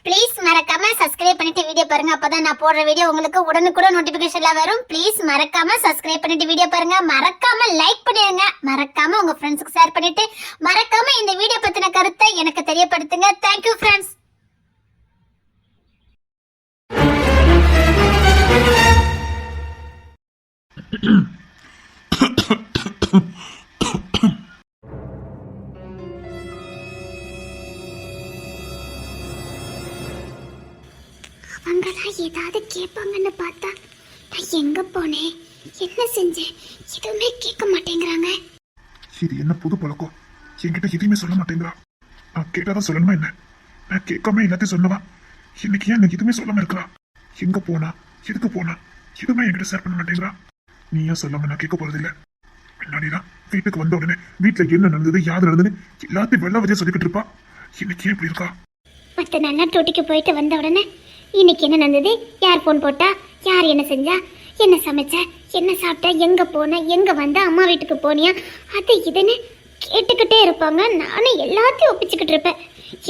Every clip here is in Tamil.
ப்ளீஸ் மறக்காம சப்ஸ்கிரைப் பண்ணிட்டு வீடியோ பாருங்க. அப்பதான் நான் போடுற வீடியோ உங்களுக்கு உடனுக்குடன் நோட்டிபிகேஷன்ல வரும். ப்ளீஸ் மறக்காம சப்ஸ்கிரைப் பண்ணிட்டு வீடியோ பாருங்க. மறக்காம லைக் பண்ணிருங்க. மறக்காம உங்க ஃப்ரெண்ட்ஸ்க்கு ஷேர் பண்ணிட்டு மறக்காம இந்த வீடியோ பத்தின கருத்தை எனக்கு தெரியப்படுத்துங்க. Thank you friends. அவங்கதான் ஏதாவது கேட்பாங்கன்னு பார்த்தா நான் எங்க போனேன், என்ன செஞ்சேன், எதுவுமே கேட்க மாட்டேங்கிறாங்க. இது என்ன புது பழக்கம்? என்கிட்ட எதுவுமே சொல்ல மாட்டேங்கிறா. நான் கேட்டாதான் சொல்லணுமா என்ன? நான் கேட்காம எல்லாத்தையும் சொன்னவா இன்னைக்கு ஏன் எதுவுமே சொல்லாம இருக்கிறா? எங்க போனா, எதுக்கு போனா, எதுவுமே என்கிட்ட ஷேர் பண்ண மாட்டேங்கிறா. நீ ஏன் சொல்லாம நான் கேட்க போறது இல்ல. முன்னாடிதான் வீட்டுக்கு வந்த உடனே வீட்டுல என்ன நடந்தது, யாது நடந்ததுன்னு எல்லாத்தையும் வெள்ள வரைய சொல்லிக்கிட்டு இருப்பா. இன்னைக்கு ஏன் இப்படி இருக்கா? மற்ற நல்லா டூட்டிக்கு போயிட்டு வந்த உடனே இன்னைக்கு என்ன நடந்தது, யார் போன் போட்டா, யார் என்ன செஞ்சா, என்ன சமைச்ச, என்ன சாப்பிட்ட, எங்க போன, எங்க வந்த, அம்மா வீட்டுக்கு போனியா, அது இதுன்னு கேட்டுக்கிட்டே இருப்பாங்க. நானும் எல்லாத்தையும் ஒப்பிச்சுக்கிட்டு இருப்பேன்.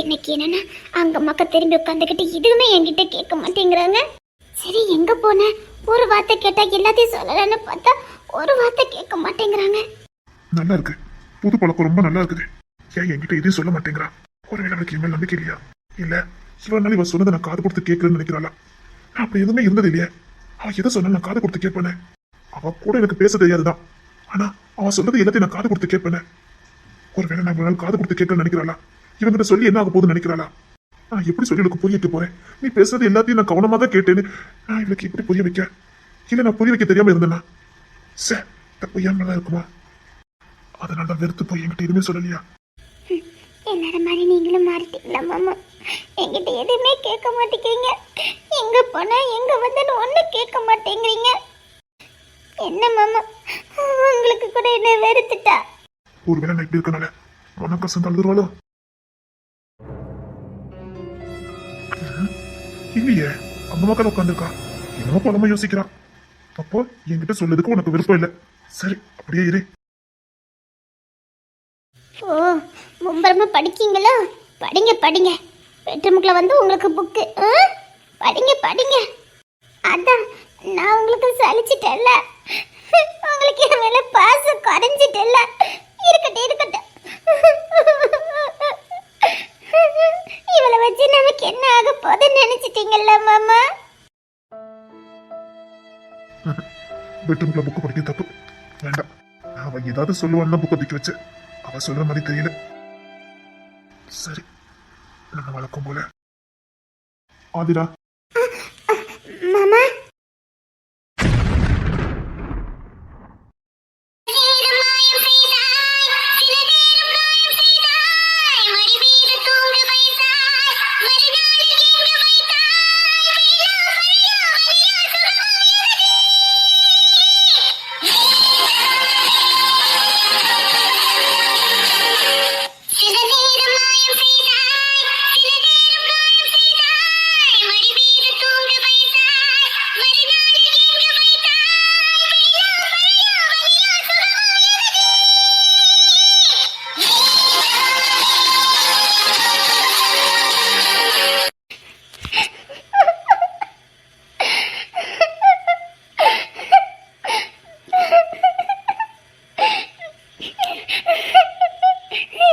இன்னைக்கு என்னன்னா அங்க மக்கள் திரும்பி உட்காந்துக்கிட்டு இதுவுமே என்கிட்ட கேட்க மாட்டேங்கிறாங்க. சரி எங்க போன, ஒரு வார்த்தை கேட்டா எல்லாத்தையும் சொல்லலன்னு பார்த்தா ஒரு வார்த்தை கேட்க மாட்டேங்கிறாங்க. நல்லா இருக்கு, புது பழக்கம் ரொம்ப நல்லா இருக்குது. ஏன் என்கிட்ட எதையும் சொல்ல மாட்டேங்கிறா? ஒருவேளை அவளுக்கு இனிமேல் நம்பிக்கை இல்லையா? இல்ல இவ்வளவு நாள் இவ சொன்னதை நான் காது கொடுத்து கேட்கறேன்னு நினைக்கிறாளா? நான் அப்படி எதுவுமே இருந்தது இல்லையே. அவ எதை சொன்னாலும் நான் காது கொடுத்து கேட்பேனே. அவ கூட எனக்கு பேச தெரியாதுதான், ஆனா அவ சொன்னது எல்லாத்தையும் நான் காது கொடுத்து கேட்பேனே. ஒருவேளை நான் இவ்வளவு நாள் காது கொடுத்து கேட்கறேன்னு நினைக்கிறாளா? இவங்கிட்ட சொல்லி என்ன ஆக போகுதுன்னு நினைக்கிறாளா? நான் எப்படி சொல்லி இவளுக்கு புரிய வைக்க போறேன்? நீ பேசுறது எல்லாத்தையும் நான் கவனமா தான் கேட்டேன்னு நான் இவளுக்கு எப்படி புரிய வைக்க? இல்ல நான் புரிய வைக்க தெரியாம இருந்தேன்னா சே தப்பு ஏன் மேல இருக்குமா? அதனால தான் வெறுத்து போய் என்கிட்ட எதுவுமே சொல்லலையா? என்னோட மாதிரி நீங்களும் மாறிட்டீங்களா மாமா? என்கிட்ட எதுவுமே கேட்க மாட்டேங்கிறீங்க. எங்க போனா எங்க வந்தேன்னு ஒண்ணு கேட்க மாட்டேங்கிறீங்க. என்ன மாமா உங்களுக்கு கூட என்ன வெறுத்துட்டா? ஒருவேளை நான் இப்படி இருக்கனால உனக்கு கசந்து அழுதுருவாளோ? இல்லையே, அந்த மக்கள் உட்காந்துருக்கா, என்னமோ பழமா யோசிக்கிறான். அப்போ என்கிட்ட சொல்லதுக்கு உனக்கு விருப்பம் இல்லை. சரி அப்படியே இரு. ஓ மும்பரமா படிக்கீங்களோ? படிங்க படிங்க. பெட்ரூமுக்குள்ள வந்து உங்களுக்கு புக்கு படிங்க படிங்க. அதான் நான் உங்களுக்கு சலிச்சிட்டேன்ல, உங்களுக்கு என் மேல பாசம் குறைஞ்சிட்டேன்ல. இருக்கட்டும் இருக்கட்டும். இவளை வச்சு நமக்கு என்ன ஆக போதுன்னு நினைச்சிட்டீங்கல்ல மாமா? பெட்ரூம்ல புக்கு படிக்க தப்பு வேண்டாம். அவ ஏதாவது சொல்லுவான்னு புக்கை தூக்கி வச்சு அவ சொல்ற மாதிரி தெரியல. சரி நம்ம வழக்கம் போல. ஆதிரா மாமா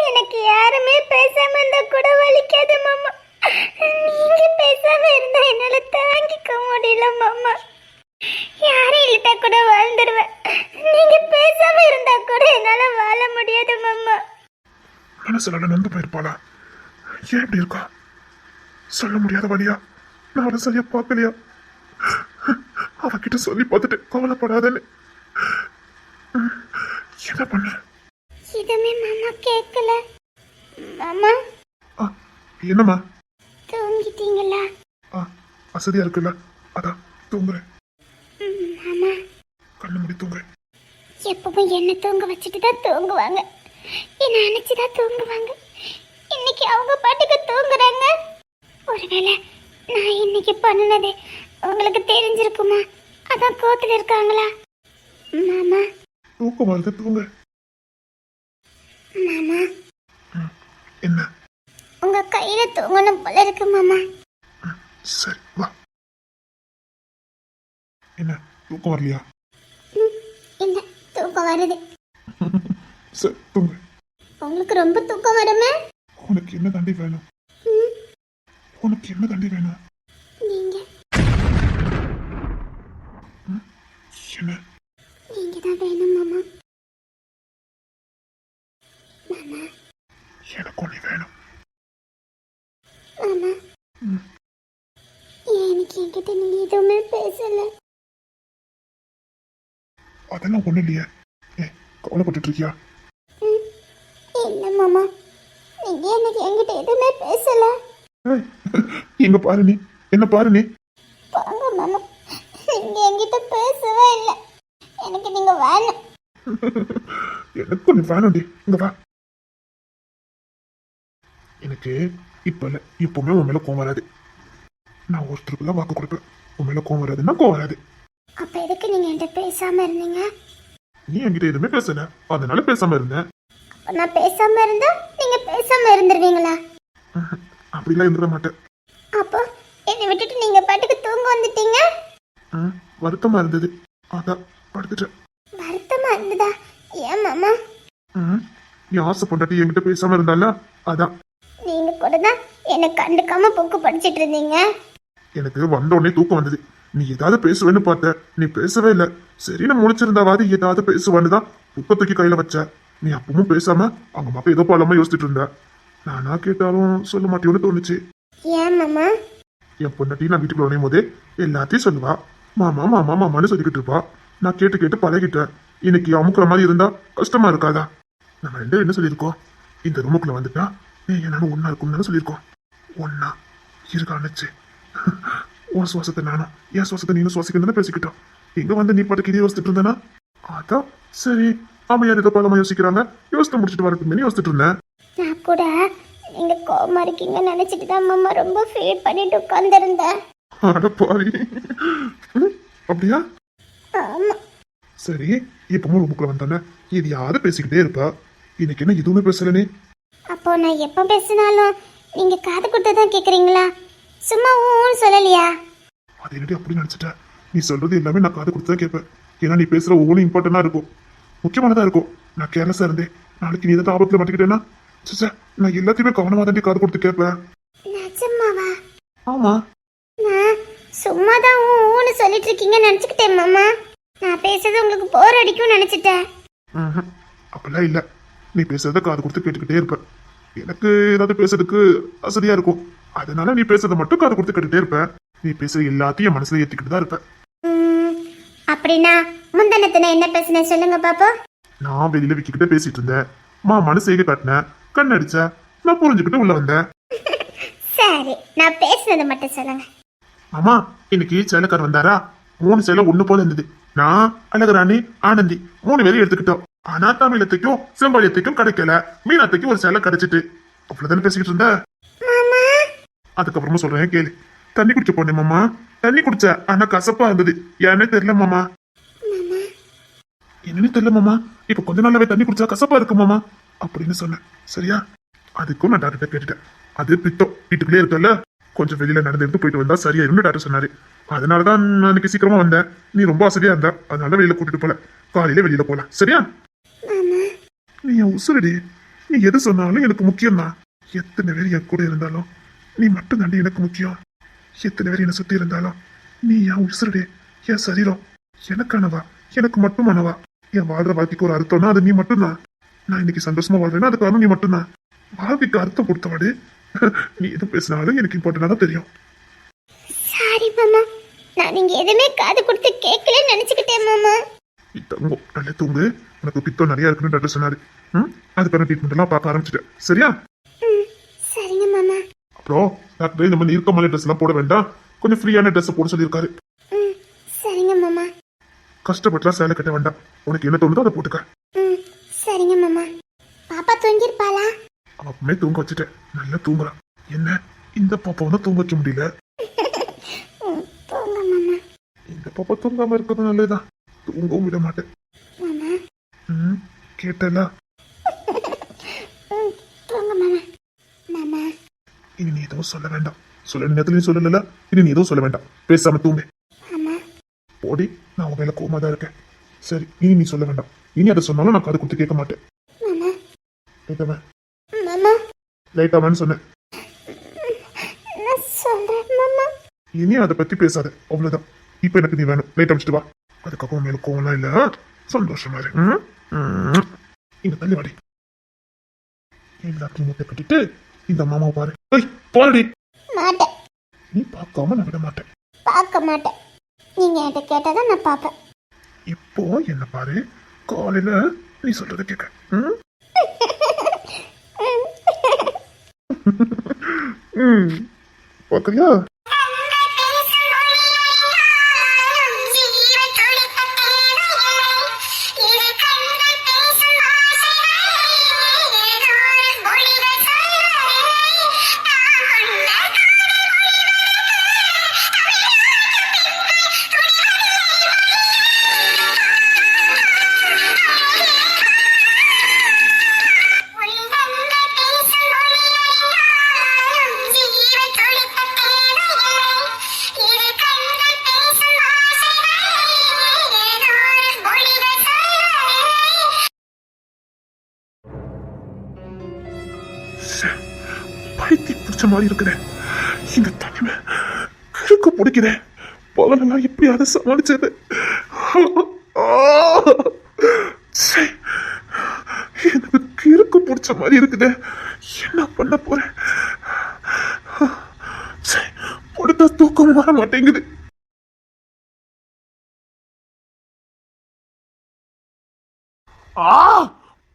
எனக்கு யாருமே பேசாம இருந்தா கூட வலிக்காது மாமா. நீங்க பேசாம இருந்தா என்னால தாங்கிக்க முடியல மாமா. யாரும் இல்லட்டா கூட வாழ்ந்துடுவேன். நீங்க பேசாம இருந்தா கூட என்னால வாழ முடியாது மாமா. மனசுல நொந்து போயிருப்பாளா? ஏன் இப்படி இருக்கா? சொல்ல முடியாத வழியா? நான் அவளை சரியா பார்க்கலையா? அவகிட்ட சொல்லி பார்த்துட்டு கவலைப்படாதன்னு என்ன பண்ண? இதுமே மாமா கேட்கல. மாமா என்னம்மா? தூங்கிட்டீங்களா? அசதியா இருக்குல்ல, அதான் தூங்குறேன். மாமா கண்ணு மூடி தூங்குறேன். எப்பவும் என்ன தூங்க வச்சுட்டு தான் தூங்குவாங்க, என்ன நினைச்சுதான் தூங்குவாங்க. இன்னைக்கு அவங்க பாட்டுக்கு தூங்குறாங்க. ஒருவேளை நான் இன்னைக்கு பண்ணினது உங்களுக்கு தெரிஞ்சிருக்குமா? அதான் கோத்துல இருக்காங்களா? மாமா தூக்கம் வருது, தூங்க. மாமா என்ன? உங்க கையில தூங்கணும் போல இருக்கு மாமா. சரி வா. என்ன தூக்கம் வரலையா? இல்ல, தூக்கம் வருது. சரி தூங்கு. உங்களுக்கு ரொம்ப தூக்கம் வருமே. உனக்கு என்ன தாண்டி வேணும்? ம், உனக்கு என்ன தாண்டி வேணும்? நீங்க என்ன? நீங்க தான் வேணும் மாமா. மாமா எனக்கு நீ வேணும். மாமா, ம். ஏன் எனக்கு என்கிட்ட நீங்க எதுவுமே பேசல? அதெல்லாம் ஒண்ணு இல்லையே. ஏ கவலைப்பட்டு இருக்கியா? ம், இல்ல மாமா, நீங்க எனக்கு என்கிட்ட எதுவுமே பேசல. ஏய், இங்க பாரு நீ, என்ன பாரு நீ. போங்க மாமா, நீங்க என்கிட்ட பேசவே இல்லை. எனக்கு நீங்க வேணும். எனக்கு நீ வேணும்டி. இங்க வா. எனக்கு இப்ப இல்ல, இப்பவுமே உன் மேல கோவம் வராது. நான் ஒருத்தருக்கு தான் வாக்கு கொடுப்பேன். உன் மேல கோவம் வராதுன்னா கோவம் வராது. அப்ப எதுக்கு நீங்க என்கிட்ட பேசாம இருந்தீங்க? நீ என்கிட்ட எதுவுமே பேசல, அதனால பேசாம இருந்தேன். அப்ப நான் பேசாம இருந்தா நீங்க பேசாம இருந்துருவீங்களா? அப்படிலாம் இருந்துட மாட்டேன். அப்போ என்னை விட்டுட்டு நீங்க பாட்டுக்கு தூங்க வந்துட்டீங்க. வருத்தமா இருந்தது, அதான் படுத்துட்டேன். வருத்தமா இருந்ததா? ஏன் மாமா? என் ஆசை பொண்டாட்டி என்கிட்ட பேசாம இருந்தால, அதான். நீங்க கூட தான் என்னை கண்டுக்காம புக்கு படிச்சிட்டு இருந்தீங்க. எனக்கு வந்த உடனே தூக்கம் வந்தது. நீ ஏதாவது பேசுவேன்னு பார்த்த, நீ பேசவே இல்லை. சரி நான் முழிச்சிருந்தாவாது ஏதாவது பேசுவான்னு தான் புக்கை தூக்கி கையில வச்ச. நீ அப்பவும் பேசாம அவங்க மக்கள் ஏதோ பாலமா யோசிச்சுட்டு இருந்த. நானா கேட்டாலும் சொல்ல மாட்டேன்னு தோணுச்சு. ஏன் மாமா? என் பொண்டாட்டி நான் வீட்டுக்குள்ள நுழையும் போதே எல்லாத்தையும் சொல்லுவா. மாமா மாமா மாமான்னு சொல்லிக்கிட்டு இருப்பா. நான் கேட்டு கேட்டு பழகிட்டேன். இன்னைக்கு அமுக்குற மாதிரி இருந்தா கஷ்டமா இருக்காதா? நம்ம ரெண்டு என்ன சொல்லியிருக்கோம்? இந்த ரூமுக்குள்ள வந்துட்டா நீ நானும் ஒன்னா இருக்கும்னு சொல்லியிருக்கோம். ஒன்னா இருக்கான்னுச்சு. உன் சுவாசத்தை நானும் என் சுவாசத்தை நீனும் சுவாசிக்கணும்னு பேசிக்கிட்டோம். இங்க வந்து நீ பாட்டுக்கு இதே யோசிச்சுட்டு இருந்தேனா? அதான் சரி, அம்மையார் ஏதோ பலமா யோசிக்கிறாங்க, யோசித்து முடிச்சுட்டு வரட்டுமே யோசிச்சுட்டு இருந்தேன். நான் கூட நீங்க கோவமா இருக்கீங்கன்னு நினைச்சிட்டு தான் மாமா ரொம்ப ஃபீல் பண்ணிட்டு உட்கார்ந்துருந்தேன். அட பாவி. அப்படியா? ஆமா. சரி, இப்பவும் ரூமுக்குள்ள வந்தானே எதையாவது பேசிக்கிட்டே இருப்பா. இன்னைக்கு என்ன எதுவுமே பேசல நீ? அப்போ நான் எப்போ பேசினாலும் நீங்க காது கொடுத்து தான் கேக்குறீங்களா? சும்மா ஊன்னு சொல்லலையா? அது என்னடி அப்படி நினைச்சிட்ட? நீ சொல்றது எல்லாமே நான் காது கொடுத்து தான் கேட்பேன். ஏன்னா நீ பேசுற ஒவ்வொன்றும் இம்பார்ட்டண்டா இருக்கும், முக்கியமானதா இருக்கும். நான் கேர்லெஸ்ஸா இருந்தேன், நாளைக்கு நீ ஏதாவது ஆபத்துல மாட்டிக்கிட்டேன்னா சே, நான் எல்லாத்தையுமே கவனமா தாண்டி காது கொடுத்து கேட்பேன். நிஜமாவா? ஆமா. நான் சும்மா தான் ஊன்னு சொல்லிட்டு இருக்கீங்கன்னு நினைச்சுக்கிட்டேன் மாமா. நான் பேசுறது உங்களுக்கு போர் அடிக்கும்னு நினைச்சிட்டேன். அப்படிலாம் இல்ல, நீ பேசுறத காது கொடுத்து கேட்டுக்கிட்டே இருப்ப. எனக்கு ஏதாவது பேசுறதுக்கு அசதியா இருக்கும், அதனால நீ பேசுறத மட்டும் காது கொடுத்து கேட்டுக்கிட்டே இருப்ப. நீ பேசுற எல்லாத்தையும் என் மனசுல ஏத்திக்கிட்டு தான் இருப்ப. அப்படின்னா முந்தனத்துல என்ன பேசுனேன் சொல்லுங்க பாப்பா. நான் வெளியில விக்கிக்கிட்ட பேசிட்டு இருந்தேன். மாமானு செய்க காட்டினேன், கண் அடிச்ச, நான் புரிஞ்சுக்கிட்டு உள்ள வந்தேன். சரி, நான் பேசுனதை மட்டும் சொல்லுங்க. ஆமா, இன்னைக்கு சேலக்கார் வந்தாரா? 3 சேலை ஒண்ணு போல இருந்தது. நான், அழகராணி, ஆனந்தி 3 பேரும் எடுத்துக்கிட்டோம். ஆனா தமிழத்தைக்கும் செம்பாளியத்தைக்கும் கிடைக்கல. மீனாத்தைக்கும் ஒரு சேலை கிடைச்சிட்டு. அவ்வளவுதானே பேசிக்கிட்டு இருந்த. மாமா, அதுக்கப்புறமா சொல்றேன் கேளு. தண்ணி குடிச்ச போனேன் மாமா. தண்ணி குடிச்ச, ஆனா கசப்பா இருந்தது. ஏன்னே தெரியல மாமா. என்னன்னு தெரியல மாமா. இப்ப கொஞ்ச நாளாவே தண்ணி குடிச்சா கசப்பா இருக்கு மாமா அப்படின்னு சொன்னேன். சரியா? அதுக்கும் நான் டாக்டர் கேட்டுட்டேன். அது பித்தம், வீட்டுக்குள்ளே இருக்கல, கொஞ்சம் வெளியில நடந்து போயிட்டு வந்தா சரியாயிரும்னு டாக்டர் சொன்னாரு. அதனாலதான் நான் இன்னைக்கு சீக்கிரமா வந்தேன். நீ ரொம்ப அசதியா இருந்த, அதனால வெளியில கூட்டிட்டு போல. காலையில வெளியில போலாம், சரியா? நீ என் உசுரடி. நீ எது சொன்னாலும் எனக்கு முக்கியம் தான். எத்தனை பேர் என் கூட இருந்தாலும் நீ மட்டும் தாண்டி எனக்கு முக்கியம். எத்தனை பேர் என்னை சுத்தி இருந்தாலும் நீ என் உசுரடி, என் சரீரம். எனக்கானவா, எனக்கு மட்டுமானவா. என் வாழ்ற வாழ்க்கைக்கு ஒரு அர்த்தம்னா அது நீ மட்டும்தான். நான் இன்னைக்கு சந்தோஷமா வாழ்றேன்னா அது காரணம் நீ மட்டும்தான். வாழ்க்கைக்கு அர்த்தம் கொடுத்தவாடு. நீ எது பேசினாலும் எனக்கு இம்பார்ட்டன்டா தான் தெரியும். சாரி மாமா, நான் நீங்க எதுவுமே காது கொடுத்து கேட்கலன்னு நினைச்சுக்கிட்டேன் மாமா. நீ தங்கம், நல்லா தூங்கு. உனக்கு பித்தம் நிறைய இருக்குன்னு டாக்டர் சொன்னாரு. அதுக்கான ட்ரீட்மெண்ட் எல்லாம் பார்க்க ஆரம்பிச்சிட்டேன், சரியா? சரிங்க மாமா. அப்புறம் டாக்டர் இந்த மாதிரி இறுக்கமான ட்ரெஸ் எல்லாம் போட வேண்டாம், கொஞ்சம் ஃப்ரீயான ட்ரெஸ் போட சொல்லியிருக்காரு. சரிங்க மாமா. கஷ்டப்பட்டுலாம் சேலை கட்ட வேண்டாம், உனக்கு என்ன தோணுதோ அதை போட்டுக்க. சரிங்க மாமா. பாப்பா தூங்கிருப்பாளா? அப்பமே தூங்க வச்சுட்டேன், நல்லா தூங்குறான். என்ன இந்த பாப்பா வந்து தூங்க வைக்க முடியல? தூங்க மாமா. இந்த பாப்பா தூங்காம இருக்கிறது நல்லதுதான், தூங்கவும் விட மாட்டேன். மாமா. கேட்டல? தூங்க மாமா. மாமா. இனி நீ எதுவும் சொல்ல வேண்டாம், சொல்ல நேரத்துலயும் சொல்லல, இனி நீ எதுவும் சொல்ல வேண்டாம், பேசாம தூங்கு. அம்மா போடி, நான் உன் மேல கோவமா தான் இருக்கேன். சரி, இனி நீ சொல்ல வேண்டாம். இனி அதை சொன்னாலும் நான் காது கொடுத்து கேட்க மாட்டேன். மாமா லைட்டாவன் மாமா லைட்டாவான்னு சொன்னேன். நான் சொல்றேன் மாமா. இனி அதை பத்தி பேசாத, அவ்வளவுதான். இப்ப எனக்கு நீ வேணும், லைட் அடிச்சுட்டு வா. அதுக்கப்புறம் மேல கோவம்லாம் இல்ல, சந்தோஷமா இரு. இங்க தள்ளி வாடி. எல்லாத்தையும் மூட்டை கட்டிட்டு இந்த மாமாவை பாரு. ஏய் பாருடி. மாட்டேன். நீ பார்க்காம நான் விட மாட்டேன். பார்க்க மாட்டேன். நீங்க என்கிட்ட கேட்டாதான் நான் பார்ப்பேன். இப்போ என்ன பாரு, காலையில நீ சொல்றத கேட்க. பாக்கலையா? பைத்தியம் பிடிச்ச மாதிரி இருக்குதே இந்த தனிமை, கிறுக்கு பிடிக்குதே. பகலெல்லாம் எப்படி அதை சமாளிச்சது? எனக்கு கிறுக்கு பிடிச்ச மாதிரி இருக்குதே, என்ன பண்ண போறேன்? படுத்தா தூக்கம் வர மாட்டேங்குது.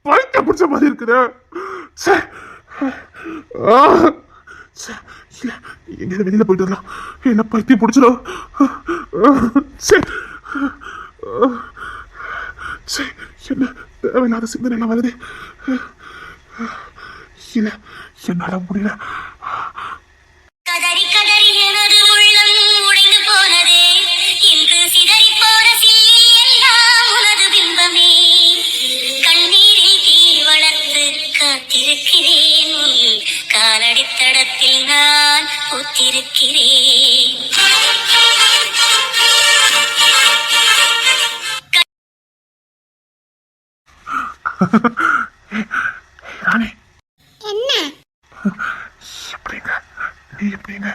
பைத்தியம் பிடிச்ச மாதிரி இருக்குதே. எங்க வெளியில போயிட்டு வரலாம், என்ன பைத்தியம் பிடிச்சிடும். என்ன தேவையில்லாத சிந்தனை எல்லாம் வருது. இல்ல என்னால முடியல. கதறி கதறி எனது உள்ளம் உடைந்து போனதே, இன்று சிதறி போன எல்லாம் உனது பிம்பமே. கண்ணீரில் தீ வளர்த்து காத்திருக்கிறேன், காலடித்தடத்தில் நான் பூத்திருக்கிறேன். ராணி என்ன எப்படிங்க, நீ எப்படிங்க?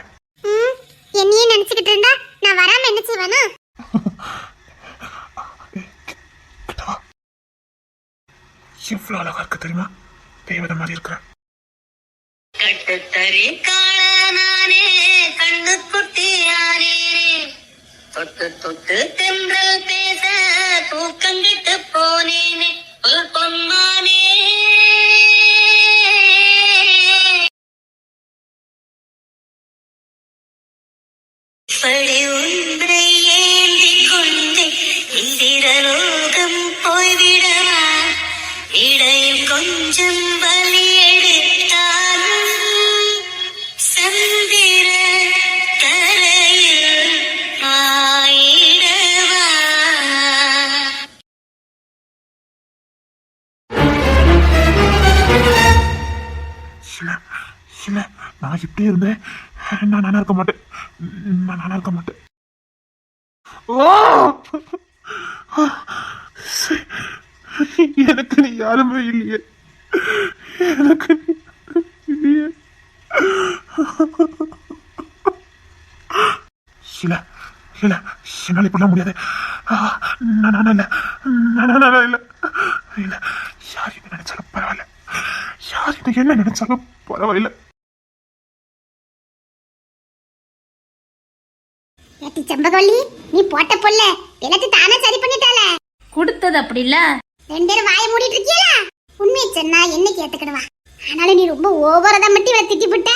என்னையே நினைச்சுக்கிட்டு இருந்தா நான் வராம என்ன செய்வேனா? எவ்வளவு அழகா இருக்கு தெரியுமா? தேவதை மாதிரி இருக்கிற. கட்டுத்தறி காள நானே, கண்ணு குட்டியானே, தொட்டு தொட்டு தென்றல் பேச தூக்கங்கிட்டு போனேனே, ஒரு பொன்மானே. படி ஒன்றை ஏந்தி கொண்டு இந்திரலோகம் போய்விடவா, இடையில் கொஞ்சம் வலி எடுத்தாலும் சந்திர தரையில் ஆயிடவா. இல்ல இல்ல, நான் இப்படியே இருந்தேன், நான் நானா இருக்க மாட்டேன், நான் நானா இருக்க மாட்டேன். எனக்கு நீ யாருமே இல்லையே, எனக்கு நீ இல்லையே. இல்ல இல்ல, என்னால இப்படிலாம் முடியாது. நானா இல்ல, நானா இல்ல இல்ல. யார் என்ன நினைச்சாலும் பரவாயில்ல, யார் என்ன நினைச்சாலும் பரவாயில்ல. ஏட்டி செம்பகவல்லி, நீ போட்ட பொல்ல எல்லாத்தையும் தானே சரி பண்ணிட்டால. கொடுத்தது அப்படி இல்ல. ரெண்டு பேரும் வாயை மூடிட்டு இருக்கீங்களா? உண்மையை சொன்னா என்னைக்கு ஏத்துக்கிடுவா. ஆனாலும் நீ ரொம்ப ஓவரா மட்டும் இவளை திட்டி விட்ட.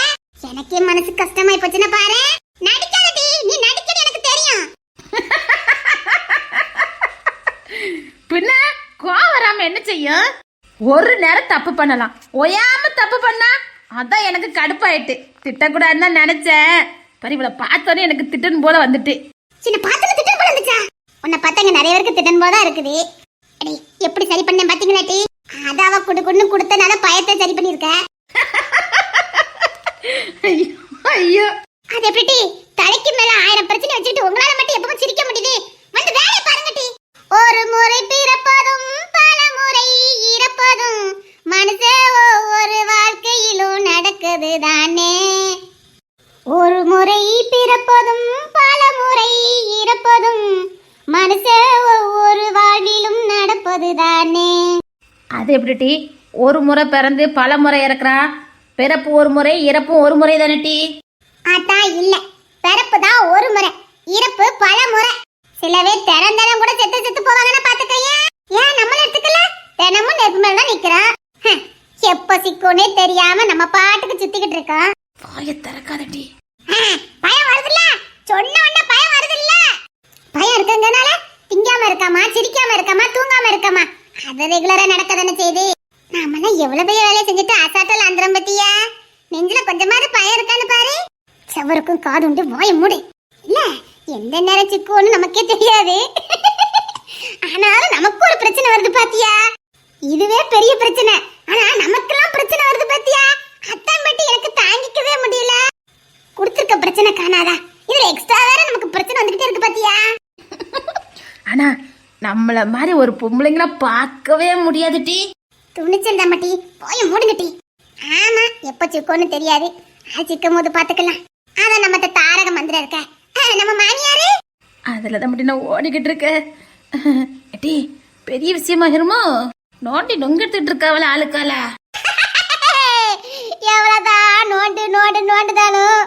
எனக்கே மனசு கஷ்டமாயி போச்சுன்னா பாரு. நடிக்காதடி, நீ நடிக்கிறது எனக்கு தெரியும். பின்ன கோவம் வராம என்ன செய்யும்? ஒரு நேரம் தப்பு பண்ணலாம், ஒயாம தப்பு பண்ணா அதான் எனக்கு கடுப்பாயிட்டு. திட்டக்கூடாதுன்னு தான் நினைச்சேன். பரி இவளை பார்த்தோன்னே எனக்கு திட்டன் போல வந்துட்டு. சின்ன பாத்துல திட்டம் போல இருந்துச்சா? உன்னை பார்த்தாங்க நிறைய பேருக்கு திட்டம் போல இருக்குது. அடி எப்படி சரி பண்ணேன் பாத்தீங்களாட்டி? அத அவ குடுக்குன்னு கொடுத்தனால பயத்தை சரி பண்ணிருக்க. ஐயோ ஐயோ, அது எப்படி தலைக்கு மேல 1000 பிரச்சனை வச்சுட்டு உங்களால மட்டும் எப்பவும் சிரிக்க முடியுது? வந்து வேலையை பாருங்க டி. ஒரு முறை பிறப்பதும் பல முறை இறப்பதும் மனுஷ ஒவ்வொரு வாழ்க்கையிலும் நடக்குது தானே. ஒரு முறை பிறப்பதும் பல முறை இறப்பதும் மனுஷ ஒவ்வொரு வாழ்விலும் நடப்பது தானே. அது எப்படி டி? ஒரு முறை பிறந்து பல முறை இறக்குறான். பிறப்பு ஒரு முறை இறப்பும் ஒரு முறை தானே டி? அதான் இல்ல, பிறப்பு தான் ஒரு முறை, இறப்பு பல முறை. சில பேர் தினம் கூட செத்து செத்து போவாங்கன்னா பாத்துக்கையா. ஏன் நம்மள எடுத்துக்கல? தினமும் நெருப்பு மேல தான் நிக்கிறான். எப்ப சிக்கோனே தெரியாம நம்ம பாட்டுக்கு சுத்திக்கிட்டு இருக்கோம். வாயை திறக்காத டி. பயம் வருதுல்ல, சொன்ன உடனே பயம் வருதுல்ல. பயம் இருக்கங்கனால திங்காம இருக்காமா, சிரிக்காம இருக்காமா, தூங்காம இருக்காமா, அது ரெகுலரா நடக்கதானே செய்யுது. நாமெல்லாம் எவ்வளவு பெரிய வேலையை செஞ்சுட்டு அசாட்டல் அந்தரம் பத்தியா. நெஞ்சில கொஞ்சமாவது பயம் இருக்கான்னு பாரு. செவருக்கும் காது உண்டு, வாய மூடு. இல்ல எந்த நேரம் சிக்குன்னு நமக்கே தெரியாது. ஆனாலும் நமக்கு ஒரு பிரச்சனை வருது பாத்தியா. இதுவே பெரிய பிரச்சனை, ஆனா நமக்கெல்லாம் பிரச்சனை வருது பாத்தியா. அதான் பட்டி எனக்கு தாங்கிக்கவே முடியல. கொடுத்திருக்க பிரச்சனை காணாதா, இதுல எக்ஸ்ட்ரா வேற நமக்கு பிரச்சனை வந்துகிட்டே இருக்கு பாத்தியா. ஆனா நம்மள மாதிரி ஒரு பொம்பளைங்கள பார்க்கவே முடியாது டி. துணிச்சல் தான் டி, போய் மூடுங்க டி. ஆமா, எப்ப சிக்கோன்னு தெரியாது, அது சிக்கும் போது பாத்துக்கலாம். அதான் நம்ம தாரக மந்திரம் இருக்க நம்ம மாமியாரு, அதுல தான் மட்டும் நான் ஓடிக்கிட்டு இருக்கேன். டி, பெரிய விஷயமாகிருமோ? நோண்டி நொங்கெடுத்துட்டு இருக்காவல ஆளுக்காலா. எவ்வளவுதான் நோண்டுதாலும்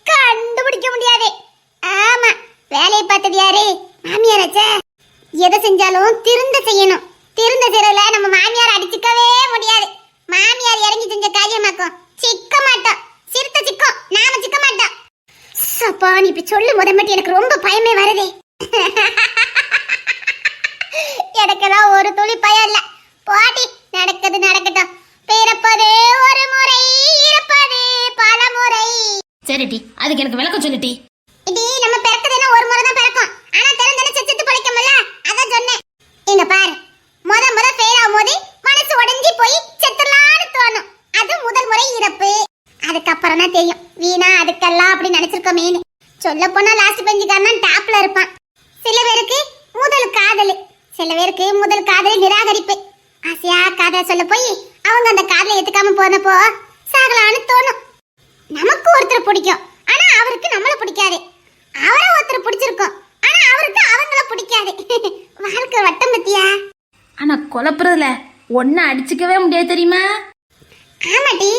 கண்டுபிடிக்க முடியாது. ஆமா, வேலையை பார்த்தது யாரு? மாமியாராச்சே. எதை செஞ்சாலும் திருந்த செய்யணும். திருந்த செய்யறதுல நம்ம மாமியார் அடிச்சுக்கவே முடியாது. மாமியார் இறங்கி செஞ்ச காரியமாக்கும் சிக்க மாட்டோம். சிறுத்த சிக்கும், நாம சிக்க மாட்டோம். சப்பா, நீ இப்படி சொல்லும் போது மட்டும் எனக்கு ரொம்ப பயமே வருதே. எனக்கெல்லாம் ஒரு துளி பயம் இல்ல. போடி, நடக்குது நடக்கட்டும். பிறப்பது ஒரு முறை, இறப்பது பல முறை. சரி டி, அதுக்கு எனக்கு விளக்கம் சொல்லு டி. இடி, நம்ம பிறக்குதுன்னா ஒரு முறை தான் பிறக்கும். ஆனா திறந்தன செத்து பிழைக்கும்ல, அதான் சொன்னேன். இங்க பாரு, முத ஃபெயில் ஆகும்போது மனசு உடைஞ்சி போய் செத்துலான்னு தோணும். அது முதல் முறை இறப்பு. அதுக்கப்புறம் தான் தெரியும் வீணா அதுக்கெல்லாம் அப்படி நினைச்சிருக்கோமேனு. சொல்ல போனா லாஸ்ட் பெஞ்சுக்காரன் டாப்ல இருப்பான். சில பேருக்கு முதல் காதல், சில பேருக்கு முதல் காதல் நிராகரிப்பு. ஆசையா காதல் சொல்ல போய் அவங்க அந்த காதலை ஏத்துக்காம போனப்போ சாகலான்னு தோணும். நமக்கு ஒருத்தர் பிடிக்கும், ஆனா அவருக்கு நம்மள பிடிக்காது. அவரை ஒருத்தர் பிடிச்சிருக்கும், ஆனா அவருக்கு அவங்கள பிடிக்காது. வாழ்க்கை வட்டம் பத்தியா. ஆனா குழப்பறதுல ஒன்ன அடிச்சுக்கவே முடியாது தெரியுமா? ஆமாட்டி,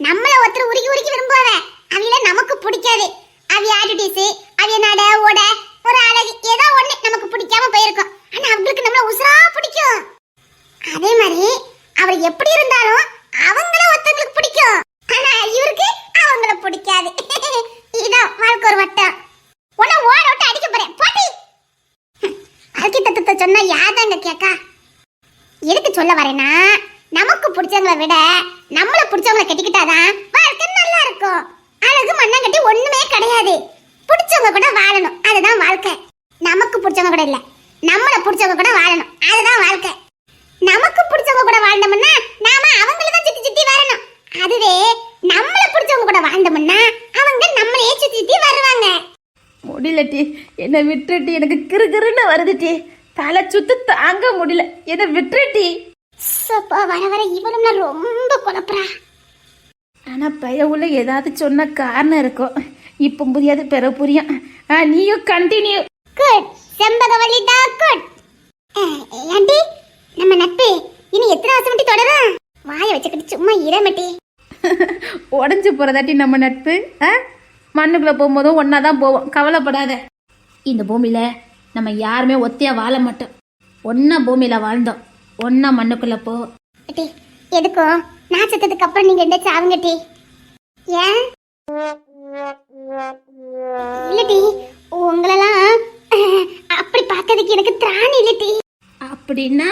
நம்மள ஒருத்தர் உருகி விரும்புவாவ, அவங்கள நமக்கு பிடிக்காது. அவிய ஆட்டிடியூஸ், அவிய நட ஓட, ஒரு அழகு ஏதோ ஒண்ணு நமக்கு பிடிக்காம போயிருக்கும். ஆனா அவங்களுக்கு நம்மள உசுரா பிடிக்கும். அதே மாதிரி அவர் எப்படி இருந்தாலும் அவங்கள ஒருத்தங்களுக்கு பிடிக்கும், ஆனா இவருக்கு அவங்கள பிடிக்காது. இதான் வாழ்க்கை ஒரு வட்டம். உன்னை ஓட விட்டு அடிக்க போறேன் போட்டி. வாழ்க்கை தத்துவத்தை சொன்னா யாதாங்க கேக்கா. எதுக்கு சொல்ல வரேன்னா, நமக்கு பிடிச்சவங்களை விட நம்மள பிடிச்சவங்களை கட்டிக்கிட்டாதான் வாழ்க்கை நல்லா இருக்கும். அழகு மண்ணாங்கட்டி ஒண்ணுமே கிடையாது. பிடிச்சவங்க கூட வாழணும், அதுதான் வாழ்க்கை. நமக்கு பிடிச்சவங்க கூட இல்ல, நம்மள பிடிச்சவங்க கூட வாழணும், அதுதான் வாழ்க்கை. நமக்கு பிடிச்சவங்க கூட வாழ்ந்தோம்னா நாம அவங்கள தான் சுத்தி சுத்தி வரணும். அதுவே நம்மள பிடிச்சவங்க கூட வாழ்ந்தோம்னா அவங்க நம்மளையே சுத்தி சுத்தி வருவாங்க. முடியல டி, என்னை விட்டுட்டி. எனக்கு கிறுகிறுன்னு வருது டி, தலை சுத்து தாங்க முடியல. என்னை விட்டுட்டி. சப்பா, வர வர இவளும் நான் ரொம்ப குழப்பறா. ஆனா பையவுள்ள ஏதாவது சொன்ன காரணம் இருக்கும். இப்ப புரியாது, பிற புரியும். நீயும் கண்டினியூ. குட், செம்பகவல்லி டா குட். ஆண்டி, நம்ம நட்பு இனி எத்தனை வருஷம் மட்டும் தொடரும்? வாயை வச்சுக்கிட்டு சும்மா இரமட்டி. உடஞ்சு போறதாட்டி நம்ம நட்பு. மண்ணுக்குள்ள போகும்போதும் ஒன்னாதான் போவோம், கவலைப்படாத. இந்த பூமியில நம்ம யாருமே ஒத்தையா வாழ மாட்டோம். ஒன்னா பூமியில வாழ்ந்தோம், ஒன்னா மண்ணுக்குள்ள போ. டி, எதுக்கும் நான் செத்ததுக்கு அப்புறம் நீங்க எந்த சாவுங்க டி. ஏன் இல்ல டி, உங்களெல்லாம் அப்படி பார்க்கறதுக்கு எனக்கு திராணி இல்ல டி. அப்படின்னா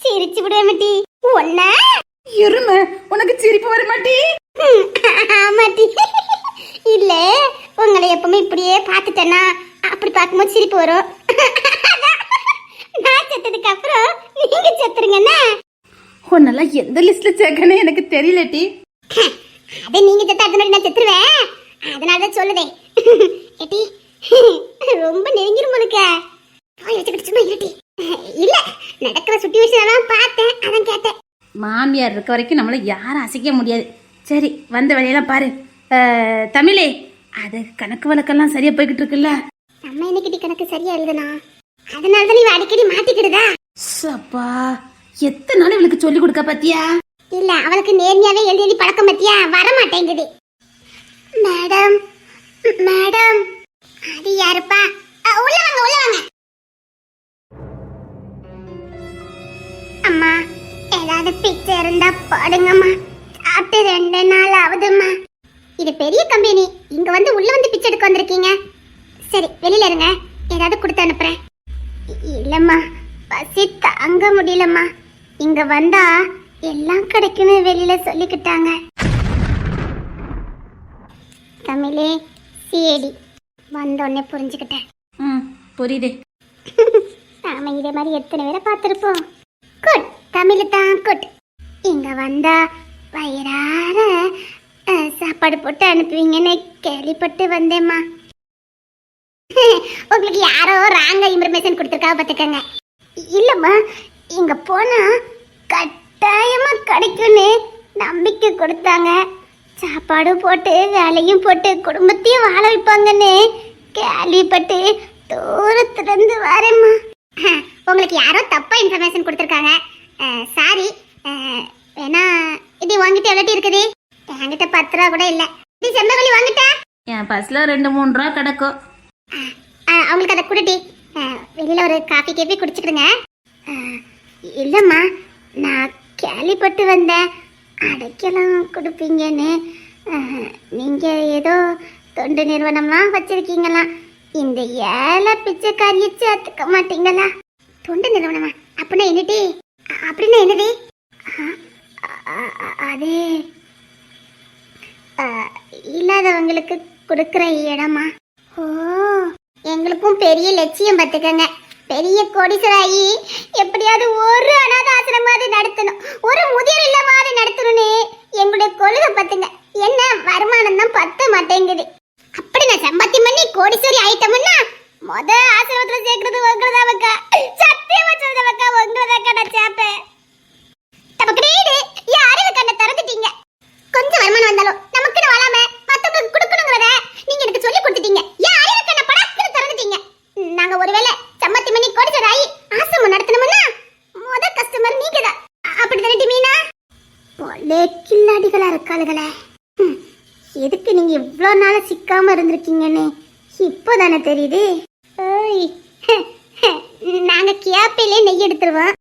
சிரிச்சு விடுவேன் டி. ஒன்ன இரும, உனக்கு சிரிப்பு வர மாட்டி? ஆமாட்டி. இல்ல, உங்களை எப்பவுமே இப்படியே பார்த்துட்டேன்னா அப்படி பார்க்கும்போது சிரிப்பு வரும். நான் செத்ததுக்கு அப்புறம் நீங்க செத்துருங்கன்னா உன்னெல்லாம் எந்த லிஸ்ட்ல சேர்க்கணும் எனக்கு தெரியல டி. அதை நீங்க செத்தா அடுத்த நாள் நான் செத்துருவேன். அதனாலதான் சொல்லுதேன். ஏட்டி ரொம்ப நெருங்கிரும் முழுக்க போய் வச்சுக்கிட்டு சும்மா இருட்டி. இல்ல நடக்கிற சுச்சுவேஷன் எல்லாம் பார்த்தேன், அதான் கேட்டேன். மாமியார் இருக்க வரைக்கும் நம்மள யாரும் அசைக்க முடியாது. சரி, வந்த வேலையெல்லாம் பாரு. தமிழே, அது கணக்கு வழக்கெல்லாம் சரியா போய்கிட்டு இருக்குல்ல? நம்ம இன்னைக்கு கணக்கு சரியா எழுதுனா அதனாலதான் நீ அடிக்கடி மாட்டிக்கிடுதா. அப்பா, எத்தனை நாள் இவளுக்கு சொல்லி கொடுக்க பாத்தியா? இல்ல அவளுக்கு நேர்மையாவே எழுதி எழுதி பழக்கம் பத்தியா வர மாட்டேங்குது. மேடம் மேடம், அது யாருப்பா? உள்ள வாங்க உள்ள வாங்க. அம்மா ஏதாவது பிச்சை இருந்தா போடுங்கம்மா. சாப்பிட்டு 2 நாள் ஆகுதும்மா. இது பெரிய கம்பெனி, இங்க வந்து உள்ள வந்து பிச்சை எடுக்க வந்திருக்கீங்க. சரி வெளியில இருங்க, ஏதாவது கொடுத்து அனுப்புறேன். இல்லம்மா பசி தாங்க முடியலம்மா. இங்க வந்தா எல்லாம் கிடைக்குன்னு வெளியில சொல்லிக்கிட்டாங்க. தமிழே சிஏடி வந்தோடனே புரிஞ்சுக்கிட்டேன். புரியுது. நாம இதே மாதிரி எத்தனை பேரை பார்த்திருப்போம். குட் தமிழ் தான் குட். இங்க வந்தா வயிறார சாப்பாடு போட்டு அனுப்புவீங்கன்னு கேள்விப்பட்டு வந்தேம்மா. உங்களுக்கு யாரோ ராங்க இன்ஃபர்மேஷன் கொடுத்துருக்காவ பார்த்துக்கங்க. இல்லம்மா, இங்க போனா கட்டாயமா கிடைக்கும்னு நம்பிக்கை கொடுத்தாங்க. சாப்பாடு போட்டு வேலையும் போட்டு குடும்பத்தையும் வாழ வைப்பாங்கன்னு கேள்விப்பட்டு தூரத்துல இருந்து வரேம்மா. உங்களுக்கு யாரோ தப்பா இன்ஃபர்மேஷன் கொடுத்துருக்காங்க. சாரி. வேணா இது வாங்கிட்டு எவ்வளோ இருக்குது? என்கிட்ட 10 ரூபா கூட இல்லை. இது செம்பகலி வாங்கிட்ட என் பஸ்ல 2-3 ரூபா கிடக்கும். அவங்களுக்கு அதை கொடுட்டி. வெளியில ஒரு காஃபி கேப்பி குடிச்சுக்கிடுங்க. இல்லம்மா, நான் கேள்விப்பட்டு வந்தேன் அடைக்கலாம் கொடுப்பீங்கன்னு. நீங்க ஏதோ தொண்டு நிறுவனம்லாம் வச்சிருக்கீங்களா? இந்த ஏழை பிச்சைக்காரியை சேர்த்துக்க மாட்டீங்களா? தொண்டு நிறுவனமா? அப்படின்னா என்னடி? அப்படின்னா என்னது? அது இல்லாதவங்களுக்கு கொடுக்குற இடமா? ஓ, எங்களுக்கும் பெரிய லட்சியம் பார்த்துக்கங்க. பெரிய கோடீஸ்வராயி எப்படியாவது ஒரு அநாத ஆசிரமாவது நடத்தணும், ஒரு முதியோர் இல்லமாவது நடத்தணும்னு எங்களுடைய கொள்கை பார்த்துங்க. என்ன வருமானம் தான் பத்த மாட்டேங்குது. அப்படி நான் சம்பாத்தியம் பண்ணி கோடீஸ்வரி ஆயிட்டோம்னா முத ஆசிரமத்துல சேர்க்கறது உங்களதா வைக்கா. சத்தியமா சொல்றத வைக்கா, உங்களதாக்கா நான் சேர்ப்பேன். நமக்கு அறிவு கண்ணை திறந்துட்டீங்க. கொஞ்சம் வருமானம் வந்தாலும் நமக்குன்னு வாழாம மத்தவங்களுக்கு கொடுக்கணுங்கிறத நீங்க எனக்கு சொல்லி கொடுத்துட்டீங்க. ஏன் அறிவு கண்ணை படக்குன்னு திறந்துட்டீங்க. நாங்க ஒருவேளை சம்மத்தி பண்ணி கோடீஸ்வரி ஆகி ஆசிரமம் நடத்தணும்னா முத கஸ்டமர் நீங்க தான். அப்படி தானே மீனா? பொல்லே கில்லாடிகளா இருக்காளுகளே. எதுக்கு நீங்க இவ்வளோ நாள சிக்காம இருந்திருக்கீங்கன்னு இப்போதானே தெரியுது. ஓய், நாங்க கேப்பையிலே நெய் எடுத்துருவோம்.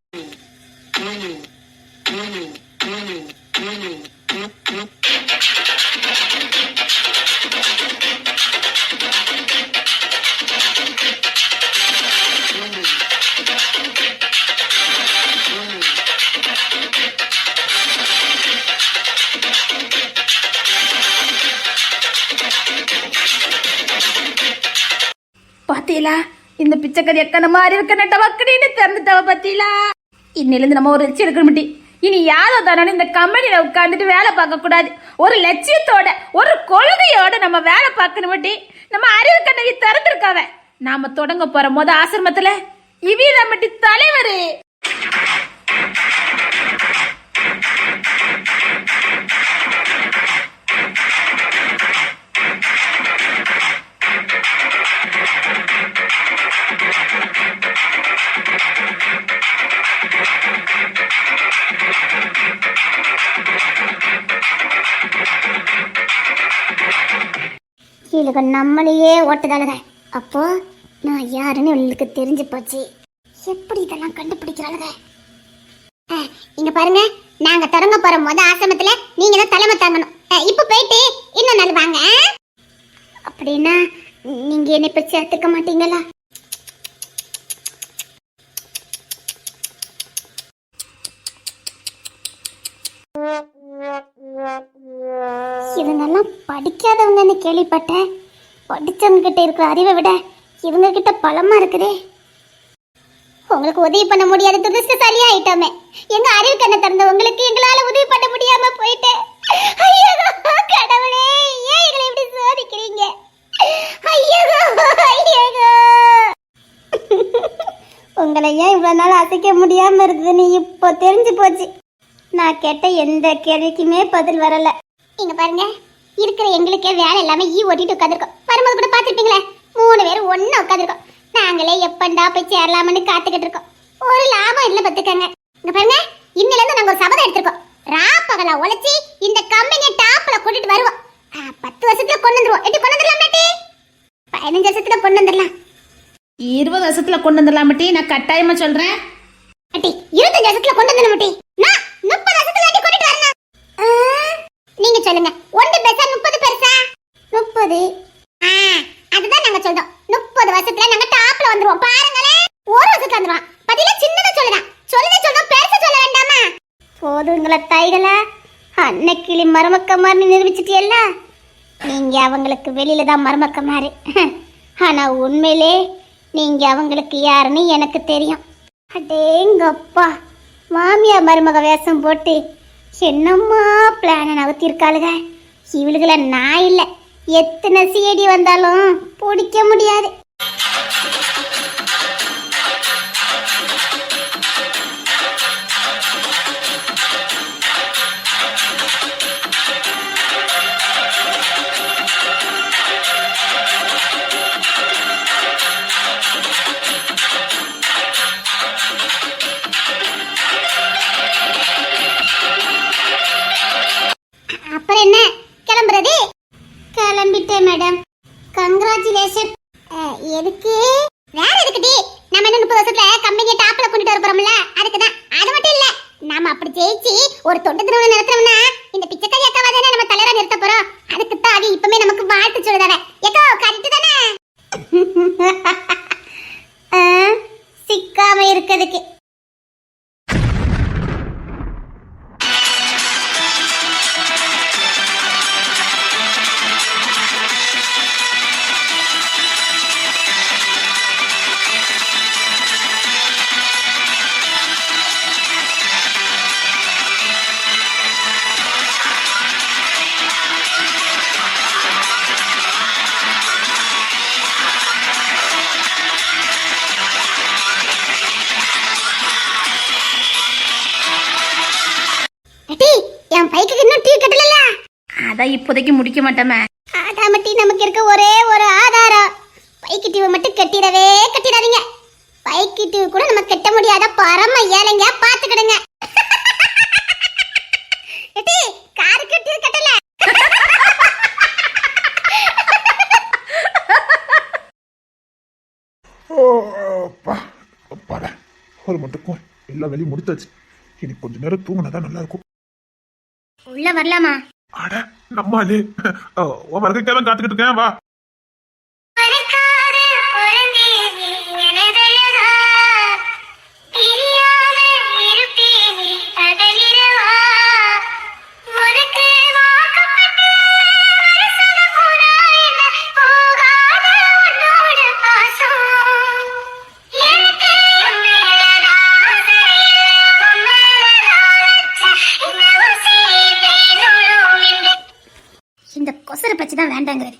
பாத்தீங்களா, இந்த பிச்சைக்கறி எக்கன மாதிரி இருக்க நட்டவக்கடின்னு திறந்துட்டவ பாத்தீங்களா? இன்னிலிருந்து நம்ம ஒரு லட்சியம் எடுக்க மாட்டி. இனி யாரோ தானே இந்த கம்பெனியில உட்காந்துட்டு வேலை பார்க்க கூடாது. ஒரு லட்சியத்தோட ஒரு கொள்கையோட நம்ம வேலை பார்க்கணும் மாட்டி. நம்ம அறிவு கண்ணவி திறந்துருக்காவ. நாம தொடங்க போற ஆசிரமத்துல இவிதான் மட்டி தலைவர். இவளுக்கு நம்மளையே ஓட்டுதாளுங்க. அப்போ நான் யாருன்னு உங்களுக்கு தெரிஞ்சு போச்சு. எப்படி இதெல்லாம் கண்டுபிடிக்கிறாளுங்க? இங்க பாருங்க, நாங்க தொடங்க போற ஆசிரமத்துல நீங்க தான் தலைமை தாங்கணும். இப்ப போயிட்டு இன்னும் நாள் வாங்க. அப்படின்னா நீங்க என்னை இப்ப சேர்த்துக்க மாட்டீங்களா? இவங்கெல்லாம் படிக்காதவங்கன்னு கேள்விப்பட்டேன். படிச்சவங்க கிட்ட இருக்கிற அறிவை விட இவங்க கிட்ட பலமா இருக்குதே. உங்களுக்கு உதவி பண்ண முடியாத துரதிஷ்டசாலியா ஆயிட்டோமே. எங்க அறிவு கண்ணை திறந்த உங்களுக்கு எங்களால உதவி பண்ண முடியாம போயிட்டு ஐயோ கடவுளே, ஏன் எங்களை இப்படி சோதிக்கிறீங்க? ஐயோ ஐயோ, உங்களை ஏன் இவ்வளவு நாள் அசைக்க முடியாம இருந்ததுன்னு இப்போ தெரிஞ்சு போச்சு. நான் கேட்ட எந்த கேள்விக்குமே பதில் வரல. இங்க பாருங்க, இருக்கிற எங்களுக்கே வேலை எல்லாமே ஓட்டிட்டு உட்காந்துருக்கோம். வரும்போது கூட பாத்துருப்பீங்களே, 3 பேரும் ஒண்ணா உட்காந்துருக்கோம். நாங்களே எப்பண்டா போய் சேரலாம்னு காத்துக்கிட்டு இருக்கோம். ஒரு லாபம் இல்ல பத்துக்கங்க. இங்க பாருங்க, இன்னில இருந்து நாங்க ஒரு சபதம் எடுத்திருக்கோம். ராப்பகலா உழைச்சி இந்த கம்பெனியை டாப்ல கூட்டிட்டு வருவோம். 10 வருஷத்துல கொண்டு வந்துருவோம். எப்படி கொண்டு வந்துடலாம் பாட்டி? 15 வருஷத்துல கொண்டு வந்துடலாம். 20 வருஷத்துல கொண்டு வந்துடலாம் மட்டி. நான் கட்டாயமா சொல்றேன் பாட்டி. 25 வருஷத்துல கொண்டு வந்துடலாம் பாட்டி. நான் 30 வருஷத்துல அடி கொண்டுட்டு வரணும். நீங்க சொல்லுங்க, 1 பெருசா 30 பெருசா? 30. அதுதான் நாங்க சொல்றோம். 30 வருஷத்துல நாங்க டாப்ல வந்துருவோம். பாருங்களே, 1 வருஷத்துல வந்துருவோம். பதிலா சின்னதா சொல்லுதான். சொல்லுதே சொல்றோம், பெருசா சொல்ல வேண்டாமா? போதுங்களா தாய்களா, அன்னைக்கிளி மருமக்க மாதிரி நிரூபிச்சிட்டியல்ல. நீங்க அவங்களுக்கு வெளியில தான் மருமக்க மாதிரி, ஆனா உண்மையிலே நீங்க அவங்களுக்கு யாருன்னு எனக்கு தெரியும். அடேங்கப்பா, மாமியா மருமக வேஷம் போட்டு என்னம்மா பிளான நகர்த்திருக்காளுக. இவளுகளை நான் இல்லை, எத்தனை சிஐடி வந்தாலும் பிடிக்க முடியாது. அப்புறம் என்ன, கிளம்புறது? கிளம்பிட்டேன் மேடம். கங்க்ராச்சுலேஷன். எதுக்கு? வேற எதுக்குடி? நம்ம இன்னும் 30 வருஷத்துல கம்பெனியை டாப்ல கொண்டுட்டு வர போறோம்ல, அதுக்கு தான். அது மட்டும் இல்ல, நாம அப்படி ஜெயிச்சு ஒரு தொண்டு தினம் நடத்துறோம்னா இந்த பிச்சைக்காரி அக்காவா தானே நம்ம தலைவரா நிறுத்த போறோம். அதுக்கு தான் அது இப்பமே நமக்கு வாழ்த்து சொல்லுதானே. ஏக்கோ கரெக்ட் தானே? சிக்காம இருக்கிறதுக்கு. என் பைக்கு இன்னும் டீ கட்டல. அதான் இப்போதைக்கு முடிக்க மாட்டோமே. அதான் மட்டி நமக்கு இருக்க ஒரே ஒரு ஆதாரம். பைக்கு டியூ மட்டும் கட்டிடவே கட்டிடாதீங்க. பைக்கு டியூ கூட நம்ம கட்ட முடியாத பரம ஏழைங்க, பாத்துக்கிடுங்க. எட்டி காருக்கு டியூ கட்டல. ஒரு மட்டுக்கும் எல்லா வேலையும் முடித்தாச்சு. இனி கொஞ்ச நேரம் தூங்கினாதான் நல்லா இருக்கும். உள்ள வரலாமா? அட நம்மாலே உன் வருகைக்கெல்லாம் காத்துக்கிட்டு இருக்கேன், வா. இந்த கொசரை பச்சு தான் வேண்டாங்கிறது.